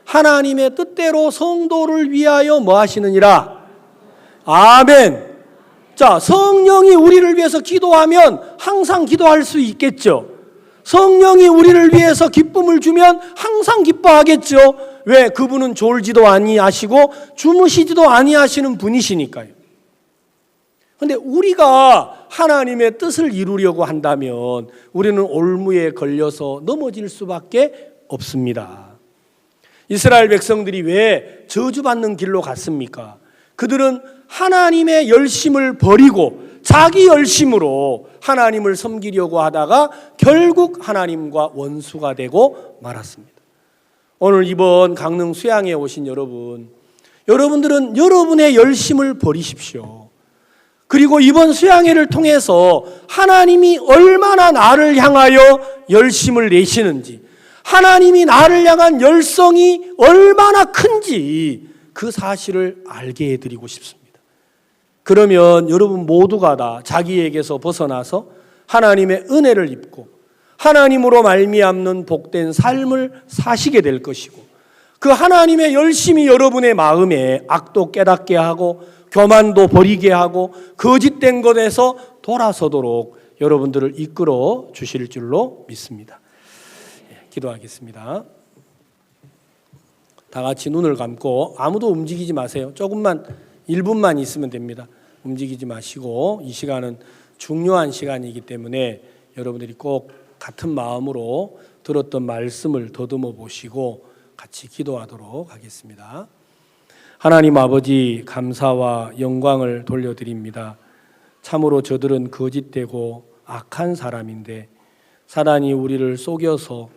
하나님의 뜻대로 성도를 위하여 뭐 하시느니라? 아멘. 자, 성령이 우리를 위해서 기도하면 항상 기도할 수 있겠죠. 성령이 우리를 위해서 기쁨을 주면 항상 기뻐하겠죠. 왜? 그분은 졸지도 아니하시고 주무시지도 아니하시는 분이시니까요. 그런데 우리가 하나님의 뜻을 이루려고 한다면 우리는 올무에 걸려서 넘어질 수밖에 없습니다. 이스라엘 백성들이 왜 저주받는 길로 갔습니까? 그들은 하나님의 열심을 버리고 자기 열심으로 하나님을 섬기려고 하다가 결국 하나님과 원수가 되고 말았습니다. 오늘 이번 강릉 수양에 오신 여러분들은 여러분의 열심을 버리십시오. 그리고 이번 수양회를 통해서 하나님이 얼마나 나를 향하여 열심을 내시는지, 하나님이 나를 향한 열성이 얼마나 큰지 그 사실을 알게 해드리고 싶습니다. 그러면 여러분 모두가 다 자기에게서 벗어나서 하나님의 은혜를 입고 하나님으로 말미암는 복된 삶을 사시게 될 것이고, 그 하나님의 열심이 여러분의 마음에 악도 깨닫게 하고 교만도 버리게 하고 거짓된 것에서 돌아서도록 여러분들을 이끌어 주실 줄로 믿습니다. 기도하겠습니다. 다 같이 눈을 감고 아무도 움직이지 마세요. 조금만 1분만 있으면 됩니다. 움직이지 마시고, 이 시간은 중요한 시간이기 때문에 여러분들이 꼭 같은 마음으로 들었던 말씀을 더듬어 보시고 같이 기도하도록 하겠습니다. 하나님 아버지, 감사와 영광을 돌려드립니다. 참으로 저들은 거짓되고 악한 사람인데 사단이 우리를 속여서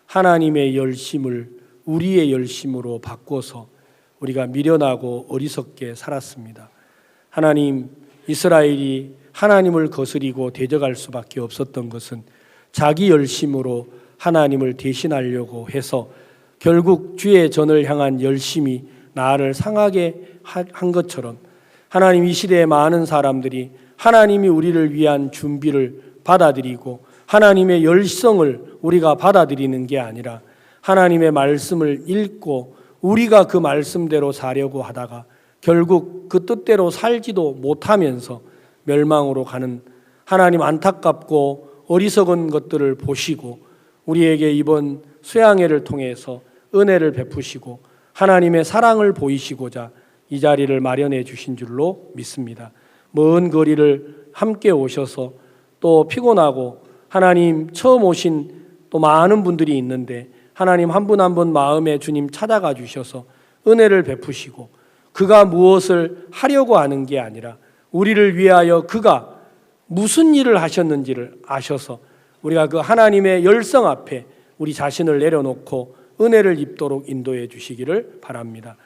하나님의 열심을 우리의 열심으로 바꿔서 우리가 미련하고 어리석게 살았습니다. 하나님, 이스라엘이 하나님을 거스리고 대적할 수밖에 없었던 것은 자기 열심으로 하나님을 대신하려고 해서 결국 주의 전을 향한 열심이 나를 상하게 한 것처럼, 하나님, 이 시대에 많은 사람들이 하나님이 우리를 위한 준비를 받아들이고 하나님의 열성을 우리가 받아들이는 게 아니라 하나님의 말씀을 읽고 우리가 그 말씀대로 사려고 하다가 결국 그 뜻대로 살지도 못하면서 멸망으로 가는, 하나님, 안타깝고 어리석은 것들을 보시고 우리에게 이번 수양회를 통해서 은혜를 베푸시고 하나님의 사랑을 보이시고자 이 자리를 마련해 주신 줄로 믿습니다. 먼 거리를 함께 오셔서 또 피곤하고 하나님 처음 오신 또 많은 분들이 있는데 하나님 한 분 한 분 마음에 주님 찾아가 주셔서 은혜를 베푸시고 그가 무엇을 하려고 하는 게 아니라 우리를 위하여 그가 무슨 일을 하셨는지를 아셔서 우리가 그 하나님의 열성 앞에 우리 자신을 내려놓고 은혜를 입도록 인도해 주시기를 바랍니다.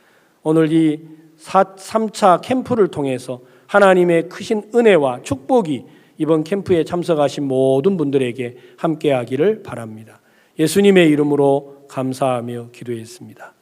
오늘 이 3차 캠프를 통해서 하나님의 크신 은혜와 축복이 이번 캠프에 참석하신 모든 분들에게 함께하기를 바랍니다. 예수님의 이름으로 감사하며 기도했습니다.